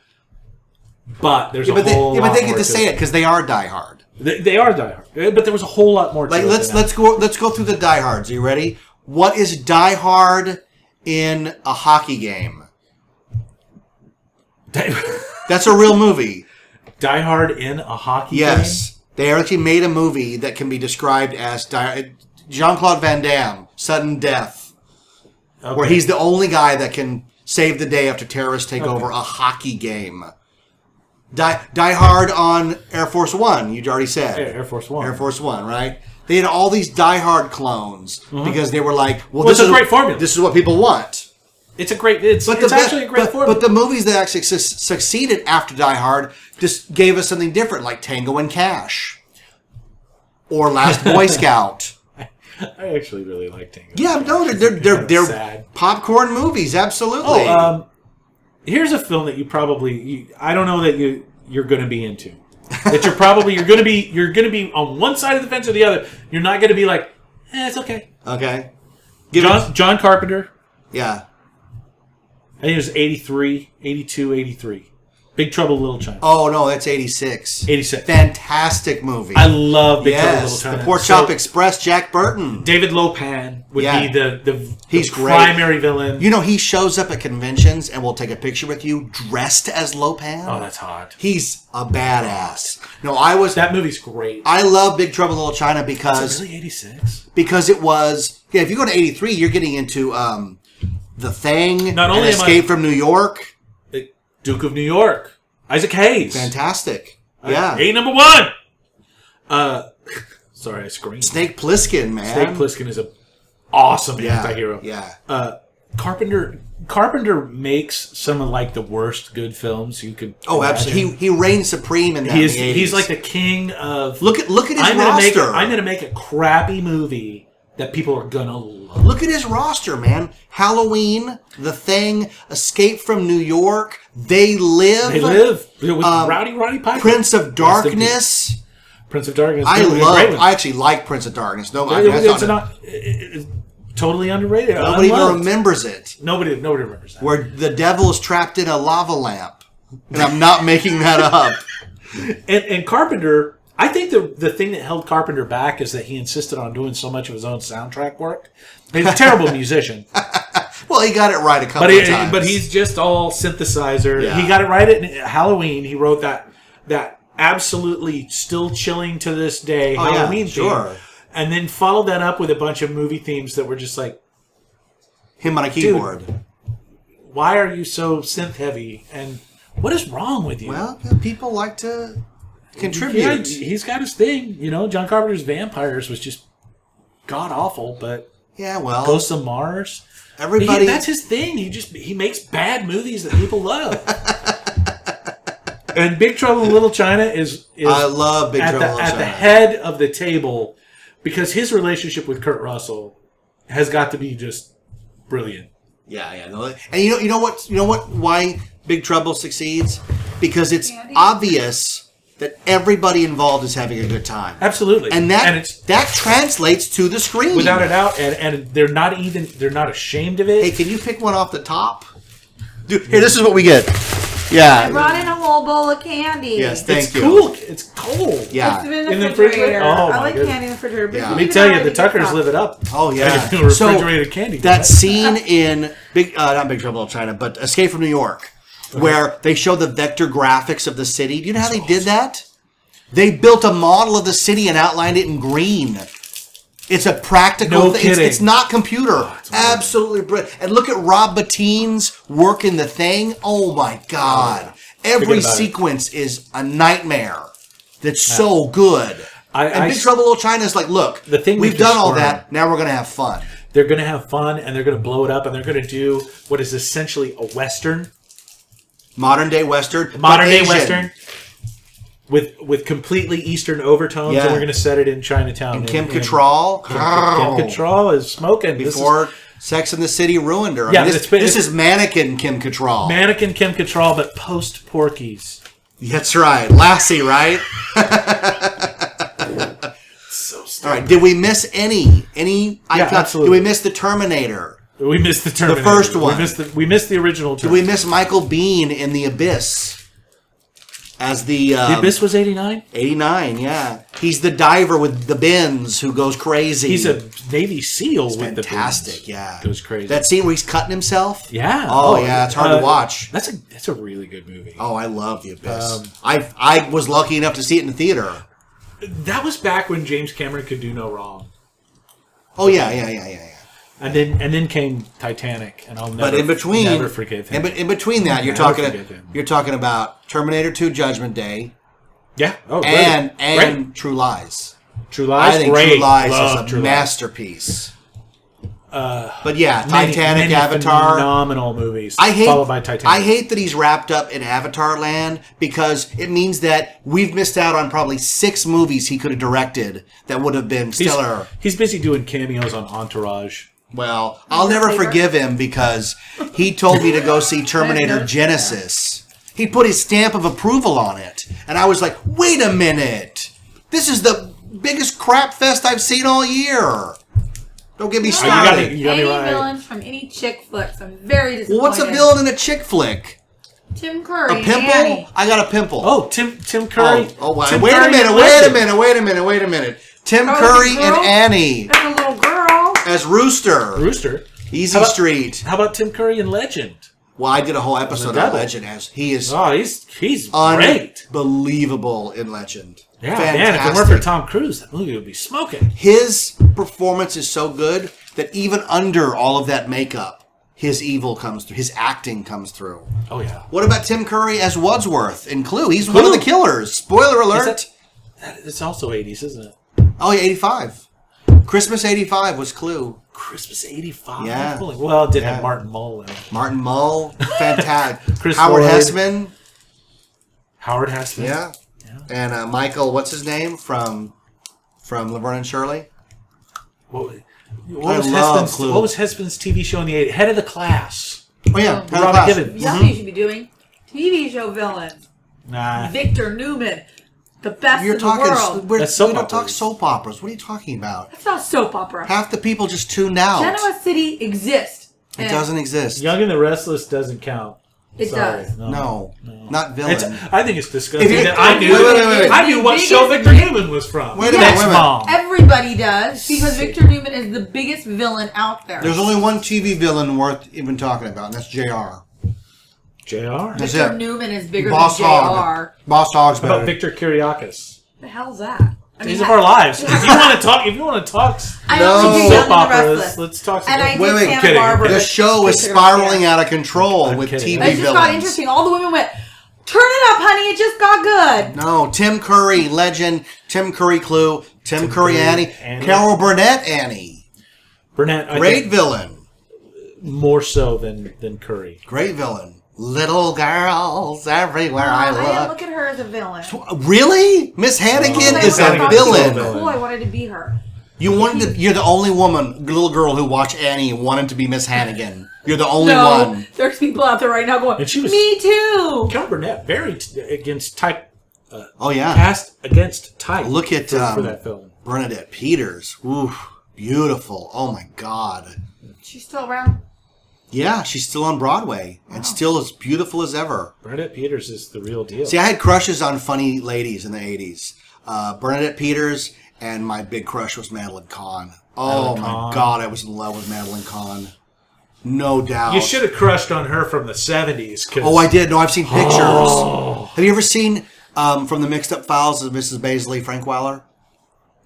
But there's a whole lot more. But they get to say it because they are Die Hard. They are Die Hard. But there was a whole lot more to it. Let's go through the Die Hards. Are you ready? What is Die Hard in a hockey game? That's a real movie. Die Hard in a hockey game? Yes. They actually made a movie that can be described as Jean-Claude Van Damme, Sudden Death. Okay. Where he's the only guy that can save the day after terrorists take over a hockey game. Die Hard on Air Force One, you already said. Air Force One. Air Force One, right? They had all these Die Hard clones because they were like, this is a great formula. This is what people want. It's actually a great formula. But the movies that actually succeeded after Die Hard just gave us something different, like Tango and Cash. Or Last Boy Scout. I actually really like Tango. Yeah, no, they're sad popcorn movies, absolutely. Here's a film that I don't know that you're going to be into. That you're going to be on one side of the fence or the other. You're not going to be like, it's okay. Okay. John Carpenter. Yeah. I think it was 83, 82, 83. Big Trouble in Little China. Oh, no, that's 86. 86. Fantastic movie. I love Big Trouble in Little China. The Pork Chop Express, Jack Burton. David Lopan would be the primary villain. You know, he shows up at conventions and will take a picture with you dressed as Lopan. Oh, that's hot. He's a badass. No, that movie's great. I love Big Trouble in Little China because... Is it really 86? Because it was... Yeah, if you go to 83, you're getting into The Thing, Not only Escape from New York. Duke of New York. Isaac Hayes. Fantastic. Yeah. Number one. Sorry, I screamed. Snake Plissken, man. Snake Plissken is an awesome anti-hero. Yeah. Carpenter makes some of like the worst good films you could. Oh, absolutely. He reigns supreme in that. He's like the king of. Look at his roster. I'm gonna make a crappy movie that people are gonna love. Look at his roster, man. Halloween, The Thing, Escape from New York, They Live. With Roddy Piper. Prince of Darkness. I actually like Prince of Darkness. No, it's totally underrated. Nobody even remembers it. Nobody remembers that. Where the devil is trapped in a lava lamp. And I'm not making that up. And Carpenter, I think the thing that held Carpenter back is that he insisted on doing so much of his own soundtrack work. He's a terrible musician. Well, he got it right a couple of times. But he's just all synthesizer. Yeah. He got it right at Halloween. He wrote that absolutely still chilling to this day Halloween theme. And then followed that up with a bunch of movie themes that were just like... Him on a keyboard. Dude, why are you so synth heavy? And what is wrong with you? Well, people like to contribute. Yeah, he's got his thing. You know, John Carpenter's Vampires was just god-awful, but... Yeah, well... Ghosts of Mars... Everybody... That's his thing. He makes bad movies that people love. And Big Trouble in Little China is I love Big Trouble in Little China. At the head of the table because his relationship with Kurt Russell has got to be just brilliant. Yeah. No, and you know what? Why Big Trouble succeeds? Because it's obvious that everybody involved is having a good time. Absolutely. And that translates to the screen. Without a doubt. And they're not ashamed of it. Hey, can you pick one off the top? Dude, here, this is what we get. Yeah. I brought in a whole bowl of candy. Yes, thank you. Cool. It's cold. Yeah. It's in the refrigerator. Oh, I like candy in the refrigerator. Yeah. Let me tell you, the Tuckers live it up. Oh, yeah. Refrigerated candy. That scene in not Big Trouble in China, but Escape from New York, where they show the vector graphics of the city. Do you know how they did that? They built a model of the city and outlined it in green. It's a practical thing. It's not computer. Oh, absolutely brilliant. And look at Rob Bottin's work in The Thing. Oh, my God. Every sequence is a nightmare. That's so good. And Big Trouble in Little China is like, look, we've done all that. Now we're going to have fun. They're going to have fun, and they're going to blow it up, and they're going to do what is essentially a Western. Modern-day Western. Modern-day Western. With completely Eastern overtones, and we're going to set it in Chinatown. And Kim Cattrall. Kim Cattrall is smoking. Before Sex and the City ruined her. Yeah, I mean, this is mannequin Kim Cattrall. Mannequin Kim Cattrall, but post Porky's. That's right. Lassie, right? So stupid. All right. Did we miss any absolutely. Did we miss the Terminator? We missed the Terminator. The first one. We missed the original Terminator. Did we miss Michael Biehn in The Abyss? As the Abyss was 89? 89, yeah. He's the diver with the bins who goes crazy. He's a Navy SEAL with the bins. Fantastic, yeah. Goes crazy. That scene where he's cutting himself? Yeah. Oh yeah, it's hard to watch. That's a really good movie. Oh, I love The Abyss. I was lucky enough to see it in the theater. That was back when James Cameron could do no wrong. Oh yeah. And then came Titanic, and I'll never forgive him. In between that, you're talking about Terminator 2: Judgment Day. Yeah. Oh, and True Lies. True Lies. I think True Lies is a masterpiece. But yeah, Titanic, Avatar, phenomenal movies. Followed by Titanic. I hate that he's wrapped up in Avatar land because it means that we've missed out on probably 6 movies he could have directed that would have been stellar. He's busy doing cameos on Entourage. Well, I'll never forgive him because he told me to go see Terminator Genesis. He put his stamp of approval on it. And I was like, wait a minute. This is the biggest crap fest I've seen all year. Don't get me started. You got me Any right. villains from any chick flicks. I'm very disappointed. Well, what's a villain in a chick flick? Tim Curry. A pimple? Annie. I got a pimple. Oh, Tim Curry. Wait a minute. Tim Curry the and girl? Annie As a little girl. as Rooster. Rooster. Easy Street. How about Tim Curry in Legend? Well, I did a whole episode on Devil. Legend as he is Oh, he's great. unbelievable in Legend. Yeah, Fantastic. man, if it weren't for Tom Cruise, that movie would be smoking. His performance is so good that even under all of that makeup, his evil comes through. His acting comes through. Oh, yeah. What about Tim Curry as Wadsworth in Clue? He's one of the killers. Spoiler alert. It's also 80s, isn't it? Oh, yeah, 85. Christmas 85 was Clue. Christmas 85? Yeah. Well, it didn't Yeah. have Martin Mull in it. Martin Mull, fantastic. Chris Howard Lloyd. Hessman, Howard Hessman. yeah. And Michael, what's his name from Laverne and Shirley? What I love Clue. what was Hessman's TV show in the 80s? Head of the Class. Oh yeah, Head of Robin Class. Gibbons. That's what you should be doing. TV show villains. Nah. Victor Newman. The best You're in the talking. world. We That's soap don't talk operas. soap operas. What are you talking about? That's not soap opera. Half the people just tuned out. Genoa City exists. It And doesn't exist. Young and the Restless doesn't count. It Sorry. does. No, not villain. I think it's disgusting. If you- that I knew, Wait. I knew what The show biggest- Victor Newman was from. Wait a minute, Next wait a minute. Mom. Everybody does because Victor Newman is the biggest villain out there. There's only one TV villain worth even talking about, and that's JR. JR? That's Victor it. Newman is bigger Boss than Hog. JR. Boss Hogg's How about better. Victor Kiriakis? The hell's that? I Days of Our Lives. If you want to talk I No. only do soap Young and the operas, Restless. let's talk some And I Wait, did wait, Santa kidding. Barbara. The but show is Victor spiraling Garcia. out of control I'm with kidding. TV It just villains. got interesting. All the women went, turn it up, honey. It just got good. No, Tim Curry, Legend. Tim Curry, Clue. Tim Curry, Curry, Annie. Annie. Carol Burnett, Annie. Burnett, I Great think villain. more so than Curry. Great villain. Little girls everywhere I didn't look. look at her as a villain. Really? Miss Hannigan Oh, is I a thought she was villain. villain. Cool. I wanted to be her. You're the only woman, little girl, who watched Annie and wanted to be Miss Hannigan. You're the only one. There's people out there right now going, And she was- me too. Carol Burnett, very against type, Oh yeah. cast against type. Look at for that film. Bernadette Peters. Ooh, beautiful. Oh my God. She's still around. Yeah, she's still on Broadway and still as beautiful as ever. Bernadette Peters is the real deal. See, I had crushes on funny ladies in the 80s. Bernadette Peters, and my big crush was Madeline Kahn. Oh Madeline my Kahn. God, I was in love with Madeline Kahn. No doubt. You should have crushed on her from the 70s. Oh, I did. No, I've seen pictures. Have you ever seen from the Mixed Up Files of Mrs. Baisley Frankweiler,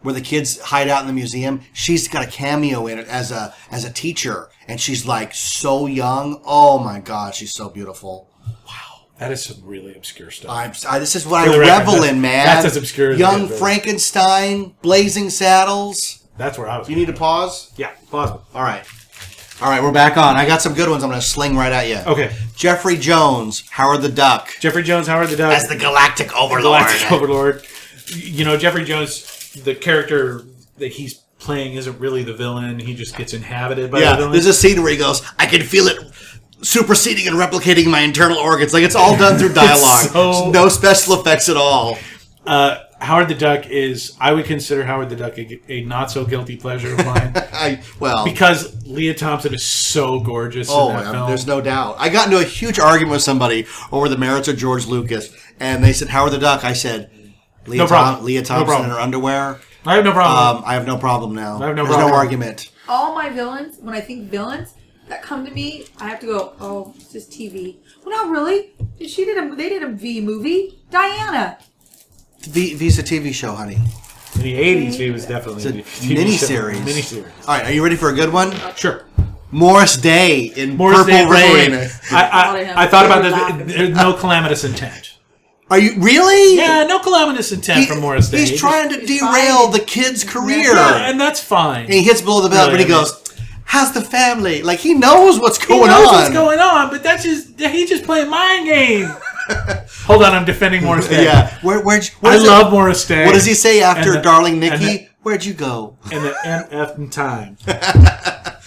where the kids hide out in the museum? She's got a cameo in it as a teacher, and she's like so young. Oh my God, she's so beautiful. That is some really obscure stuff. This is what For I the record, revel in, man. that's as obscure as it Young is, really. Frankenstein, Blazing Saddles. That's where I was. You need to pause? Yeah, pause. All right, we're back on. I got some good ones I'm going to sling right at you. Okay. Jeffrey Jones, Howard the Duck. Jeffrey Jones, Howard the Duck. As the Galactic Overlord. Galactic Overlord. You know, Jeffrey Jones, the character that he's playing isn't really the villain. He just gets inhabited by the Yeah, villain. there's a scene where he goes, I can feel it superseding and replicating my internal organs. Like, it's all done through dialogue. so- No special effects at all. Howard the Duck is, I would consider Howard the Duck a not so guilty pleasure of mine. Because Leah Thompson is so gorgeous in that film. There's no doubt. I got into a huge argument with somebody over the merits of George Lucas, and they said, Howard the Duck. I said, Leah Thompson problem. in her underwear. I have no problem. I have no problem now. I have no There's problem. no argument. All my villains, when I think villains that come to me, I have to go, oh, it's just TV. Well, not really. They did a V movie. Diana. V's a TV show, honey. In the 80s, he was definitely It's a a TV miniseries. show. Miniseries. All right, are you ready for a good one? Sure. Morris Day in Morris Purple Day, Rain. I thought about this. There's no calamitous intent. Are you really? Yeah, no calamitous intent from Morris Day. He's trying to derail the kid's career. Yeah, and that's fine. And he hits below the belt, but he goes, "How's the family?" Like he knows what's He going knows on. what's going on, but he's just playing mind game. Hold on, I'm defending Morris Day. Yeah, I love Morris Day. What does he say after And the- Darling and Nikki? Where'd you go? And the MF in time.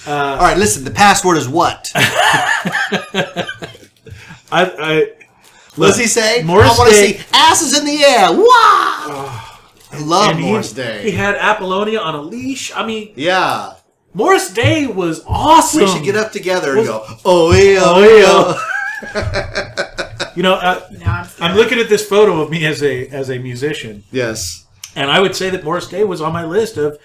All right, listen. The password is what? What does he say? Morris I want to Day- see asses in the air. Wow! I love And Morris he Day. had Apollonia on a leash. I mean, Yeah. Morris Day was awesome. We should get up together and go, oh, yeah, Oh, yeah. You know, No, I'm looking at this photo of me as a musician, Yes. and I would say that Morris Day was on my list of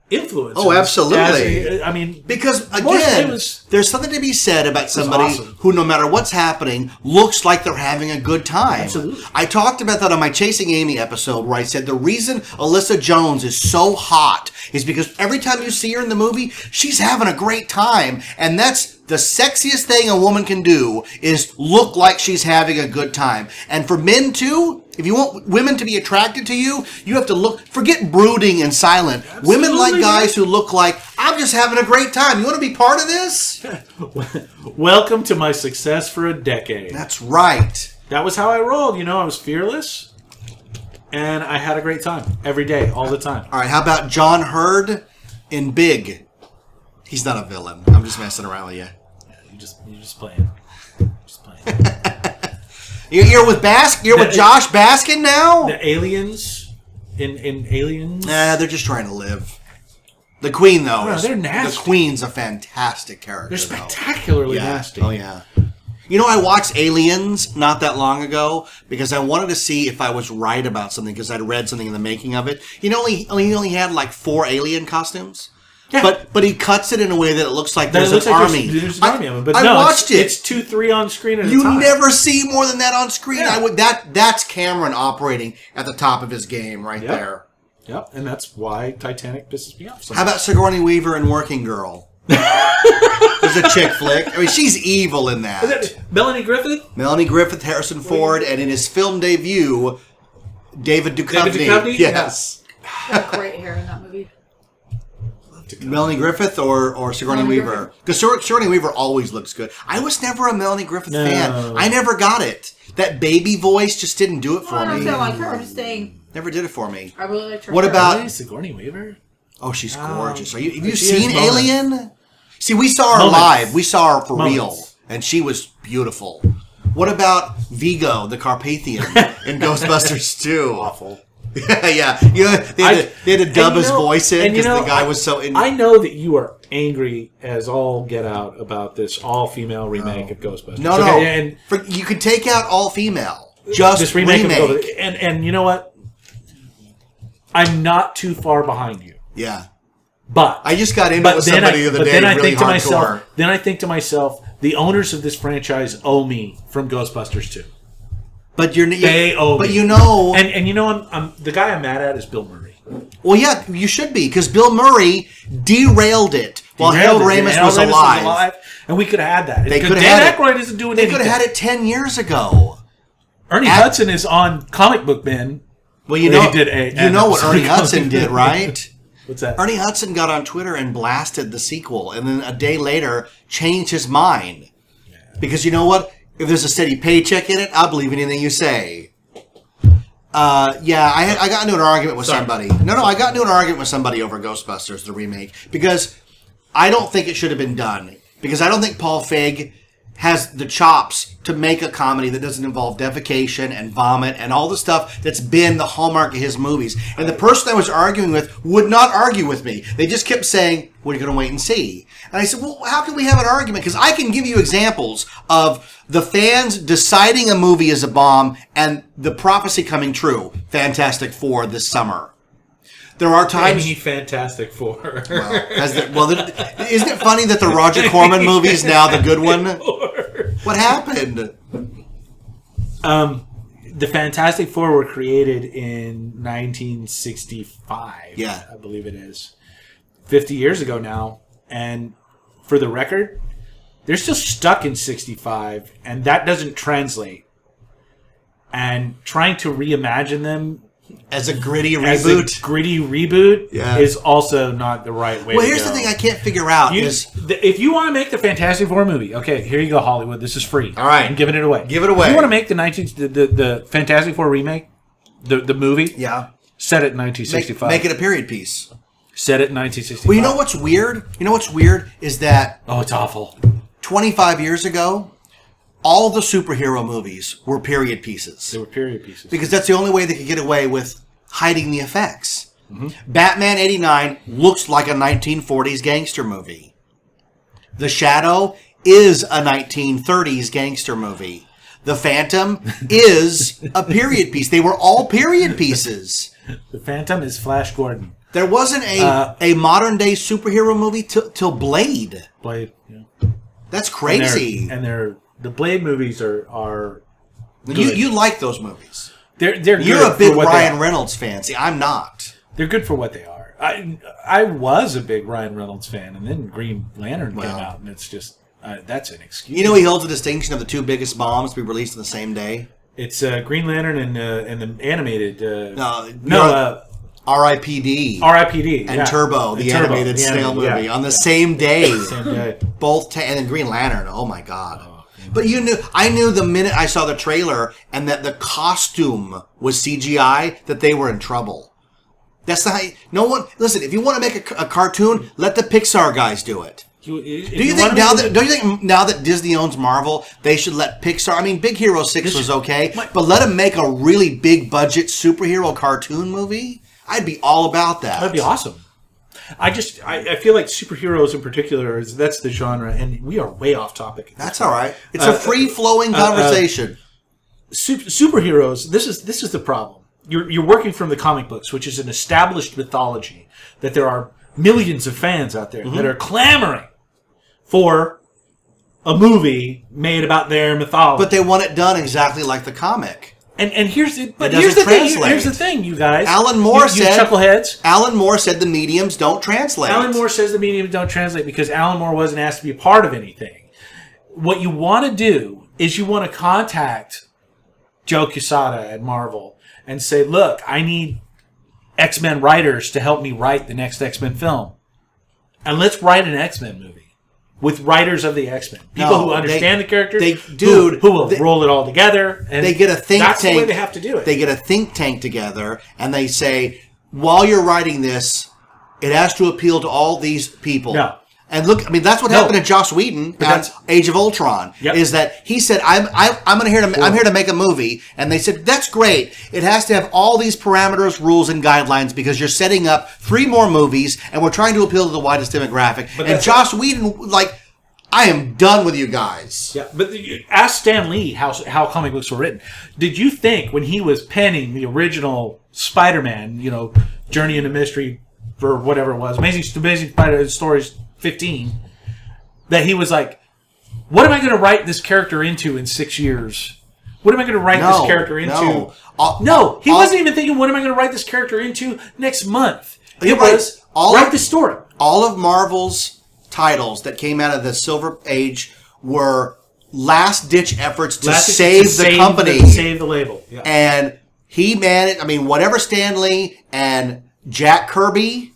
influencers. Oh, absolutely. I mean, Because, Morris Day again, was- there's something to be said about somebody awesome. who, no matter what's happening, looks like they're having a good time. Absolutely. I talked about that on my Chasing Amy episode where I said the reason Alyssa Jones is so hot is because every time you see her in the movie, she's having a great time. And that's the sexiest thing a woman can do is look like she's having a good time. And for men, too, if you want women to be attracted to you, you have to forget brooding and silent. Women like guys who look like, I'm just having a great time. You want to be part of this? welcome to my success for a decade. That's right. That was how I rolled. You know, I was fearless, and I had a great time every day, all the time. All right, how about John Hurd in Big? He's not a villain. I'm just messing around with you. You're just playing. Just playing. You're with You're with Josh Baskin now? The aliens in Aliens. Nah, they're just trying to live. The Queen, though. No, they're nasty. The Queen's a fantastic character. They're though. spectacularly Yeah. nasty. Oh, yeah. You know, I watched Aliens not that long ago because I wanted to see if I was right about something because I'd read something in the making of it. He only had like 4 alien costumes. Yeah. But he cuts it in a way that it looks like That there's looks an like army. There's an army of them, but I no, watched it. It's 2-3 on screen at a You time. never see more than that on screen. Yeah. That's Cameron operating at the top of his game right there. Yep, and that's why Titanic pisses me off. How about Sigourney Weaver in Working Girl? There's a chick flick. I mean, she's evil in that. Is that Melanie Griffith? Melanie Griffith, Harrison Ford, and in his film debut, David Duchovny. David Duchovny? Yes. had great hair in that movie. Melanie Griffith or Sigourney Melanie Weaver? Because Sigourney Weaver always looks good. I was never a Melanie Griffith fan. I never got it. That baby voice just didn't do it for I don't me. sound like her. I'm just saying. Never did it for me. I really liked her. What hair. about- Really? Sigourney Weaver? Oh, she's gorgeous. Have you She seen is moments. Alien? See, we saw her Moments. live. We saw her for real. Moments. And she was beautiful. What about Vigo, the Carpathian, in Ghostbusters 2? Awful. Yeah. You know, they had to dub his voice in because the guy was so... I know that you are angry as all get out about this all-female remake of Ghostbusters. No. And You could take out all female. Just this remake. remake. Of Ghostbusters. And you know what? I'm not too far behind you. Yeah. But I just got into it with somebody the other day, really hardcore. Then I think to myself, the owners of this franchise owe me from Ghostbusters 2. But They owe But me. you know... And you know, I'm the guy I'm mad at is Bill Murray. Well, yeah, you should be, because Bill Murray derailed it while Harold Ramis was alive. And we could have had that. They Because could Dan have had Aykroyd it. isn't doing They anything. could have had it 10 years ago. Ernie Hudson is on Comic Book Men. Well, you Well, know, he did you know what episode Ernie of Hudson Comic did, Book. right? What's that? Ernie Hudson got on Twitter and blasted the sequel, and then a day later changed his mind. Because you know what? If there's a steady paycheck in it, I'll believe anything you say. I got into an argument with somebody. No, I got into an argument with somebody over Ghostbusters, the remake, because I don't think it should have been done. Because I don't think Paul Feig has the chops to make a comedy that doesn't involve defecation and vomit and all the stuff that's been the hallmark of his movies. And the person I was arguing with would not argue with me. They just kept saying, "We're going to wait and see." And I said, well, how can we have an argument? Because I can give you examples of the fans deciding a movie is a bomb and the prophecy coming true. Fantastic Four this summer. There are times... Fantastic Four. Isn't it funny that the Roger Corman movie is now the good one? What happened? The Fantastic Four were created in 1965. Yeah. I believe it is. 50 years ago now. And for the record, they're still stuck in 65, and that doesn't translate. And trying to reimagine them As a gritty as reboot? a gritty reboot Yeah. is also not the right way Well, to here's go. the thing I can't figure out is... If you want to make the Fantastic Four movie, okay, here you go, Hollywood. This is free. All right. I'm giving it away. Give it away. If you want to make the Fantastic Four remake, the movie, Yeah. set it in 1965. Make it a period piece. Set it in 1965. Well, you know what's weird? You know what's weird is that Oh, it's awful. 25 years ago, all the superhero movies were period pieces. They were period pieces. Because that's the only way they could get away with hiding the effects. Batman 89 looks like a 1940s gangster movie. The Shadow is a 1930s gangster movie. The Phantom is a period piece. They were all period pieces. The Phantom is Flash Gordon. There wasn't a modern day superhero movie till Blade. Blade. Yeah. That's crazy. And the Blade movies are good. You like those movies. They're good. You're a big for what Ryan Reynolds fan. See, I'm not. They're good for what they are. I was a big Ryan Reynolds fan, and then Green Lantern came out, and it's just that's an excuse. You know, he holds the distinction of the two biggest bombs to be released on the same day. It's Green Lantern and the animated. R.I.P.D. R.I.P.D. and Turbo, the animated snail movie, on the same day. Same day. Both, and then Green Lantern. Oh my God! But I knew the minute I saw the trailer and that the costume was CGI that they were in trouble. That's the no one. Listen, if you want to make a cartoon, let the Pixar guys do it. Don't you think now that Disney owns Marvel, they should let Pixar? I mean, Big Hero 6 was okay, but let them make a really big budget superhero cartoon movie. I'd be all about that. That'd be awesome. I feel like superheroes in particular that's the genre, and we are way off topic. That's all right. It's a free flowing conversation. Superheroes. This is the problem. You're working from the comic books, which is an established mythology that there are millions of fans out there that are clamoring for a movie made about their mythology. But they want it done exactly like the comic. And here's the thing, you guys. Alan Moore said, chuckleheads. Alan Moore said the mediums don't translate. Alan Moore says the mediums don't translate because Alan Moore wasn't asked to be a part of anything. What you want to do is you want to contact Joe Quesada at Marvel and say, look, I need X-Men writers to help me write the next X-Men film. And let's write an X-Men movie with writers of the X-Men. People who understand the characters, who will roll it all together. And they get a think that's tank. The way they have to do it. They get a think tank together, and they say, while you're writing this, it has to appeal to all these people. No. And look, I mean, that's what happened to Joss Whedon on Age of Ultron. Yep. Is that he said, I'm here to make a movie, and they said that's great. It has to have all these parameters, rules, and guidelines because you're setting up 3 more movies, and we're trying to appeal to the widest demographic. And Joss Whedon, like, I am done with you guys. Yeah, but ask Stan Lee how comic books were written. Did you think when he was penning the original Spider-Man, Journey into Mystery for whatever it was, Amazing Spider Stories 15, that he was like, what am I going to write this character into in 6 years? What am I going to write this character into? No, he wasn't even thinking, what am I going to write this character into next month? It was, write the story. All of Marvel's titles that came out of the Silver Age were last-ditch efforts to save the company. Save the label. Yeah. And he managed, whatever Stan Lee and Jack Kirby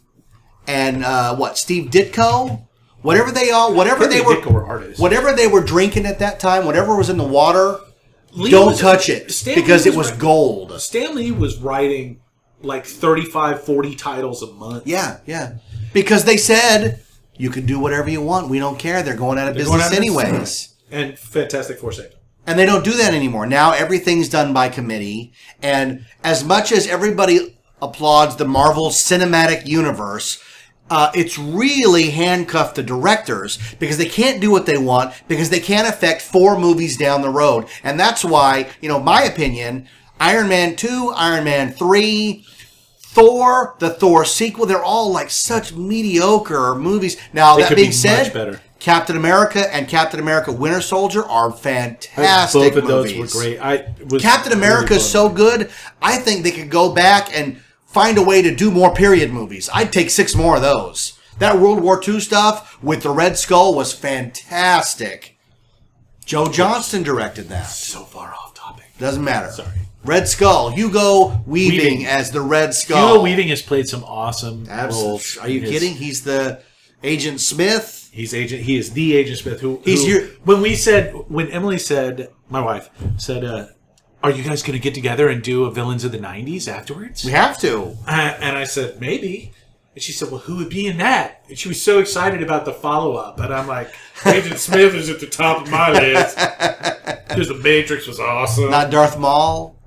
and Steve Ditko, whatever they were artists. Whatever they were drinking at that time, whatever was in the water, don't touch it because it was gold. Stan Lee was writing like 35, 40 titles a month. Yeah. Because they said, you can do whatever you want. We don't care. They're going out of business anyways. And Fantastic Four saved them. And they don't do that anymore. Now everything's done by committee. And as much as everybody applauds the Marvel Cinematic Universe, it's really handcuffed the directors because they can't do what they want because they can't affect 4 movies down the road. And that's why, my opinion, Iron Man 2, Iron Man 3, Thor, the Thor sequel, they're all like such mediocre movies. Now, that being said, Captain America and Captain America Winter Soldier are fantastic Both of movies. those were great. Captain America is so good, I think they could go back and find a way to do more period movies. I'd take 6 more of those. That World War II stuff with the Red Skull was fantastic. Joe Johnston directed that. So far off topic. Doesn't matter. Sorry. Red Skull. Hugo Weaving as the Red Skull. Hugo Weaving has played some awesome roles. Are you kidding? He's the Agent Smith. He is the Agent Smith. When Emily said, my wife said, are you guys going to get together and do a Villains of the 90s afterwards? We have to. And I said, maybe. And she said, well, who would be in that? And she was so excited about the follow-up. And I'm like, Agent Smith is at the top of my list. Because The Matrix was awesome. Not Darth Maul?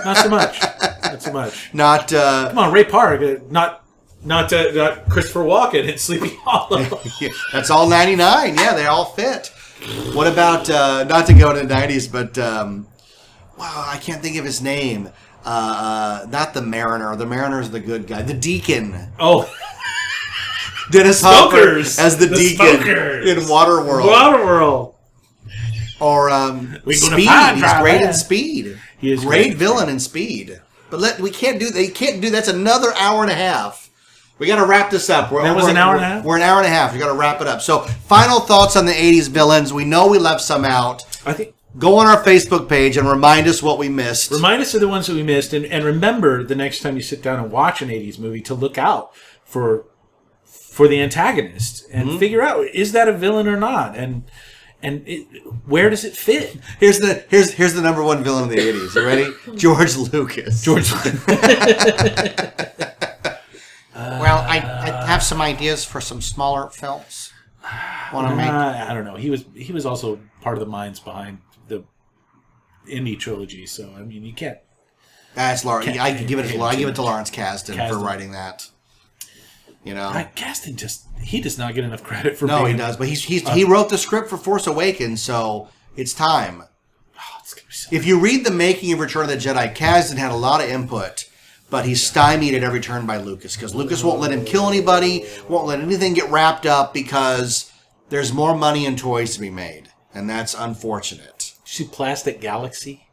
Not so much. Not so much. Not... Come on, Ray Park. Not Christopher Walken in Sleepy Hollow. That's all 99. Yeah, they all fit. What about, not to go into the 90s, but, wow, I can't think of his name. Not the Mariner. The Mariner's the good guy. The Deacon. Oh. Dennis Hopper Smokers. as the Deacon Smokers. in Waterworld. Waterworld. Or Speed. He's great in Speed. He is great great. villain in Speed. But we can't do. They can't do. That's another hour and a half. We got to wrap this up. That was an hour and a half? We're an hour and a half. We got to wrap it up. So, final thoughts on the 80s villains. We know we left some out. I think. Go on our Facebook page and remind us what we missed. Remind us of the ones that we missed. And remember, the next time you sit down and watch an 80s movie, to look out for the antagonist. And figure out, is that a villain or not? And where does it fit? Here's the number one villain of the 80s. You ready? George Lucas. George. Well, I have some ideas for some smaller films. Want to make? I don't know. He was also part of the minds behind the Indy trilogy. So I mean, you can't. That's Lawrence. I give it to Lawrence Kasdan for writing that. You know, Kasdan he does not get enough credit for. No, he does. But he wrote the script for Force Awakens, so it's time. Oh, it's gonna be so if you read the making of Return of the Jedi, Kasdan had a lot of input. But he's stymied at every turn by Lucas because Lucas won't let him kill anybody, won't let anything get wrapped up because there's more money and toys to be made, and that's unfortunate. Did you see Plastic Galaxy?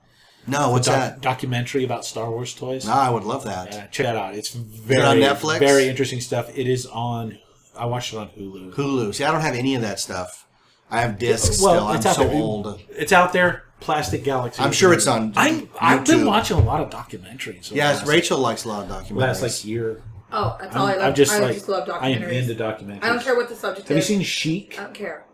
No, what's that? Documentary about Star Wars toys. No, I would love that. Yeah, check that out. It's on Netflix? Very interesting stuff. It is on. I watched it on Hulu. Hulu. See, I don't have any of that stuff. I have discs Well, still. I'm it's out so there. old. It's out there. Plastic Galaxy. I'm sure it's on I've been YouTube. watching a lot of documentaries. Yes, Rachel likes a lot of documentaries. Last year. Oh, that's all I love. I'm just I like, just love documentaries. I am into documentaries. I don't care what the subject Have you is. seen Chic? I don't care.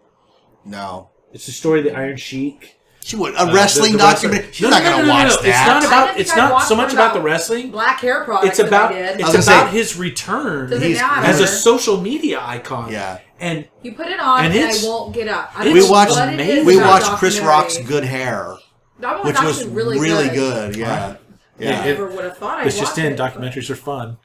No. It's the story of the Iron Sheik. She would a wrestling the documentary. wrestler. She's not going to watch that. It's not so much about the wrestling. Black hair products. It's about I did. his return Doesn't matter. as a social media icon. Yeah. And you put it on, and and I won't get up. I don't we know watched what it is we about watched Chris Rock's documentaries. Good Hair, That one which was actually really good. Yeah. Yeah. I never would have thought I'd it's just watch in. it, Documentaries are fun.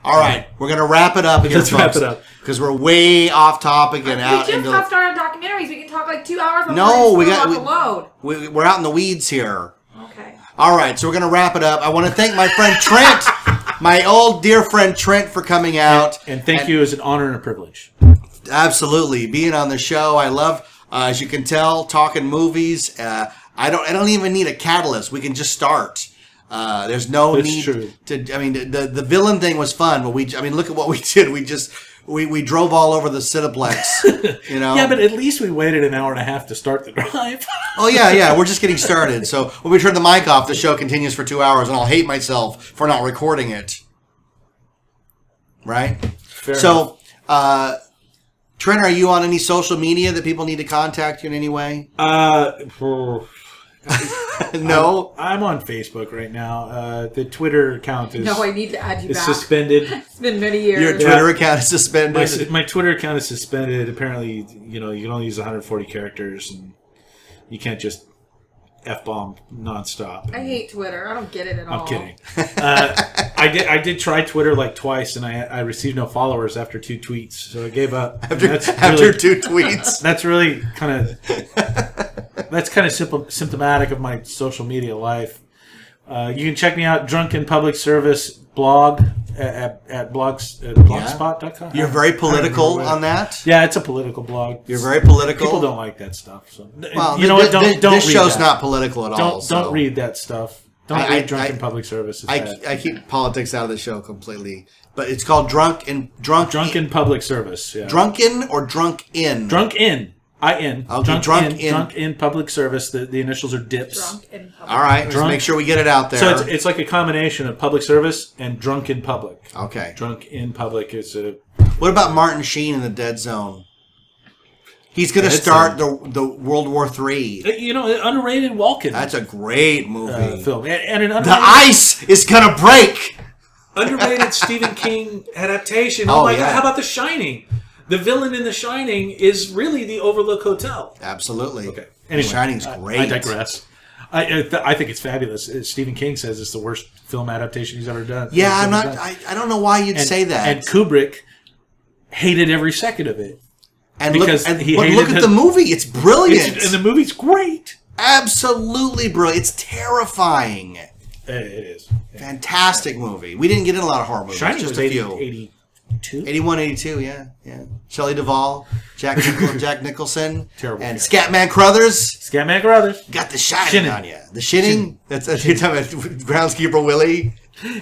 All right, we're going to wrap it up here, Let's wrap it up. because we're way off topic and We out just into. got started on documentaries. We can talk like 2 hours. On No, we got got load. we're out in the weeds here. Okay. All right, so we're going to wrap it up. I want to thank my friend Trent, my old dear friend Trent, for coming out. And thank you. It's an honor and a privilege. Absolutely, being on the show. I love, as you can tell, talking movies. I don't even need a catalyst. We can just start. There's no That's need true. to. I mean, the villain thing was fun, but look at what we did. We drove all over the Cineplex. You know. Yeah, but at least we waited an hour and a half to start the drive. Oh yeah. We're just getting started. So when we turn the mic off, the show continues for 2 hours, and I'll hate myself for not recording it. Right. Fair So. Trent, are you on any social media that people need to contact you in any way? No? I'm on Facebook right now. The Twitter account is No, I need to add you back. suspended. It's been many years. Your Twitter account is suspended. My Twitter account is suspended. Apparently, you can only use 140 characters, and you can't just F-bomb nonstop. I hate Twitter. I don't get it at all. I'm kidding. I did try Twitter like twice, and I received no followers after 2 tweets, so I gave up. After 2 tweets. That's really kind of symptomatic of my social media life. You can check me out, Drunken Public Service blog at blogspot.com. You're very political on that? Yeah, it's a political blog. You're very political? People don't like that stuff. So Well, you know what? Don't this read show's that. not political at all. Don't read that stuff. Don't read Drunken Public Service. I keep politics out of the show completely. But it's called Drunken Public Service. Yeah. Drunken or Drunk In? Drunk In. I-N. Okay, Drunk in Public Service. The initials are DIPS. Drunk in public. All right, let's make sure we get it out there. So it's like a combination of public service and drunk in public. Okay. Drunk in public is a... What about Martin Sheen in the Dead Zone? He's going to Dead start the World War III. An underrated Walken That's a great movie. film. And an underrated... The ice is going to break! Underrated Stephen King adaptation. Oh, Oh my yeah. God! How about The Shining? The villain in The Shining is really the Overlook Hotel. Absolutely. Okay. Anyway, The Shining's great. I digress. I think it's fabulous. Stephen King says it's the worst film adaptation he's ever done. Yeah, he's I'm ever not. done. I don't know why you'd say that. And Kubrick hated every second of it. And because look, he but hated look at him. the movie; it's brilliant. And the movie's great. Absolutely brilliant. It's terrifying. It is. Fantastic movie. We didn't get in a lot of horror movies. Shining just was a few. 82? 81, 82, yeah. Shelley Duvall, Jack Nicholson, Terrible and guy. Scatman Crothers. Scatman Crothers. Got the shining Shinning. on you. The shinning? That's you're talking about Groundskeeper Willie.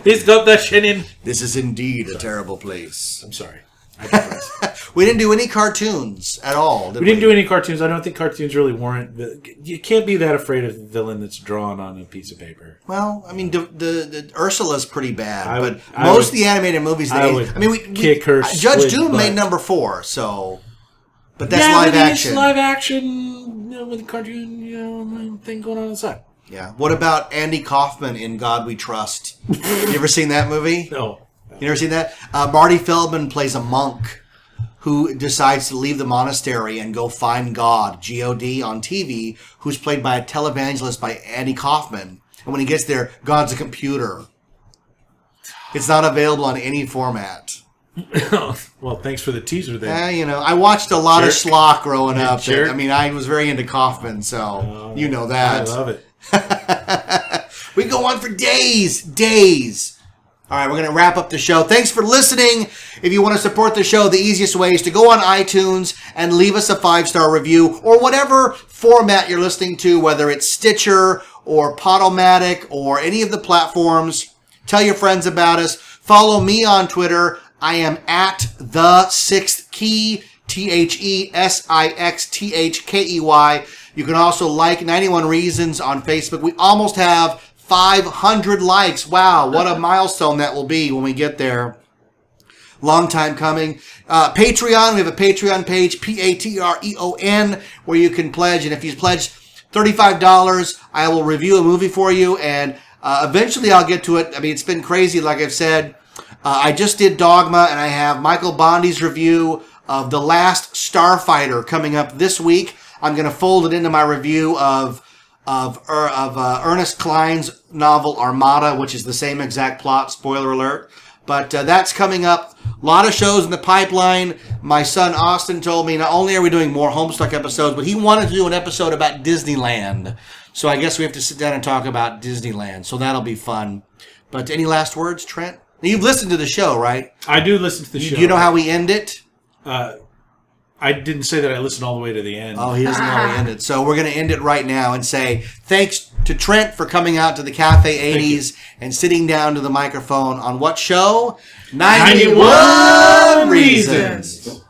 He's got the shinning. This is indeed a terrible place. I'm sorry. I digress. We didn't do any cartoons at all, did We didn't do any cartoons. I don't think cartoons really warrant. You can't be that afraid of the villain that's drawn on a piece of paper. Well, I mean, the Ursula's pretty bad, I would- but I most would- of the animated movies, I would we kick her Judge squid Doom butt. made number 4, so, but that's yeah, live but action. It's live action, with a cartoon, thing going on inside. Yeah. What about Andy Kaufman in God We Trust? You ever seen that movie? No. You never seen that? Marty Feldman plays a monk who decides to leave the monastery and go find God, G-O-D, on TV, who's played by a televangelist by Andy Kaufman. And when he gets there, God's a computer. It's not available on any format. Well, thanks for the teaser then. I watched a lot of Jerk. schlock growing up. jerk. I was very into Kaufman, so you know that. I love it. We go on for days. All right, we're going to wrap up the show. Thanks for listening. If you want to support the show, the easiest way is to go on iTunes and leave us a 5-star review or whatever format you're listening to, whether it's Stitcher or Podomatic or any of the platforms. Tell your friends about us. Follow me on Twitter. I am at the Sixth Key, TheSixthKey. You can also like 91 Reasons on Facebook. We almost have 500 likes. Wow, what a milestone that will be when we get there. Long time coming. Patreon, we have a Patreon page, Patreon, where you can pledge. And if you pledge $35, I will review a movie for you. And eventually I'll get to it. I mean, it's been crazy, like I've said. I just did Dogma, and I have Michael Bondi's review of The Last Starfighter coming up this week. I'm going to fold it into my review of Ernest Cline's novel Armada, which is the same exact plot, spoiler alert. But that's coming up. A lot of shows in the pipeline. My son Austin told me not only are we doing more Homestuck episodes, but he wanted to do an episode about Disneyland. So I guess we have to sit down and talk about Disneyland. So that'll be fun. But any last words, Trent? You've listened to the show, right? I do listen to the show. Do you know how we end it? I didn't say that I listened all the way to the end. Oh, he doesn't know how we end it. So we're going to end it right now and say thanks to Trent for coming out to the Cafe 80s and sitting down to the microphone on what show? 91 Reasons.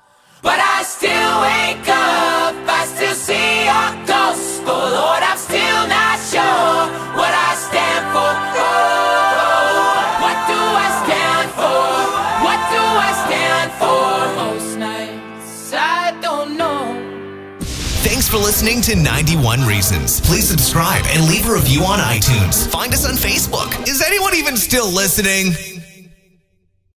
But I still wake up, I still see your ghost. Oh Lord, I'm still not sure what I stand for. Oh, what do I stand for? What do I stand for? Most nights I don't know. Thanks for listening to 91 Reasons. Please subscribe and leave a review on iTunes. Find us on Facebook. Is anyone even still listening?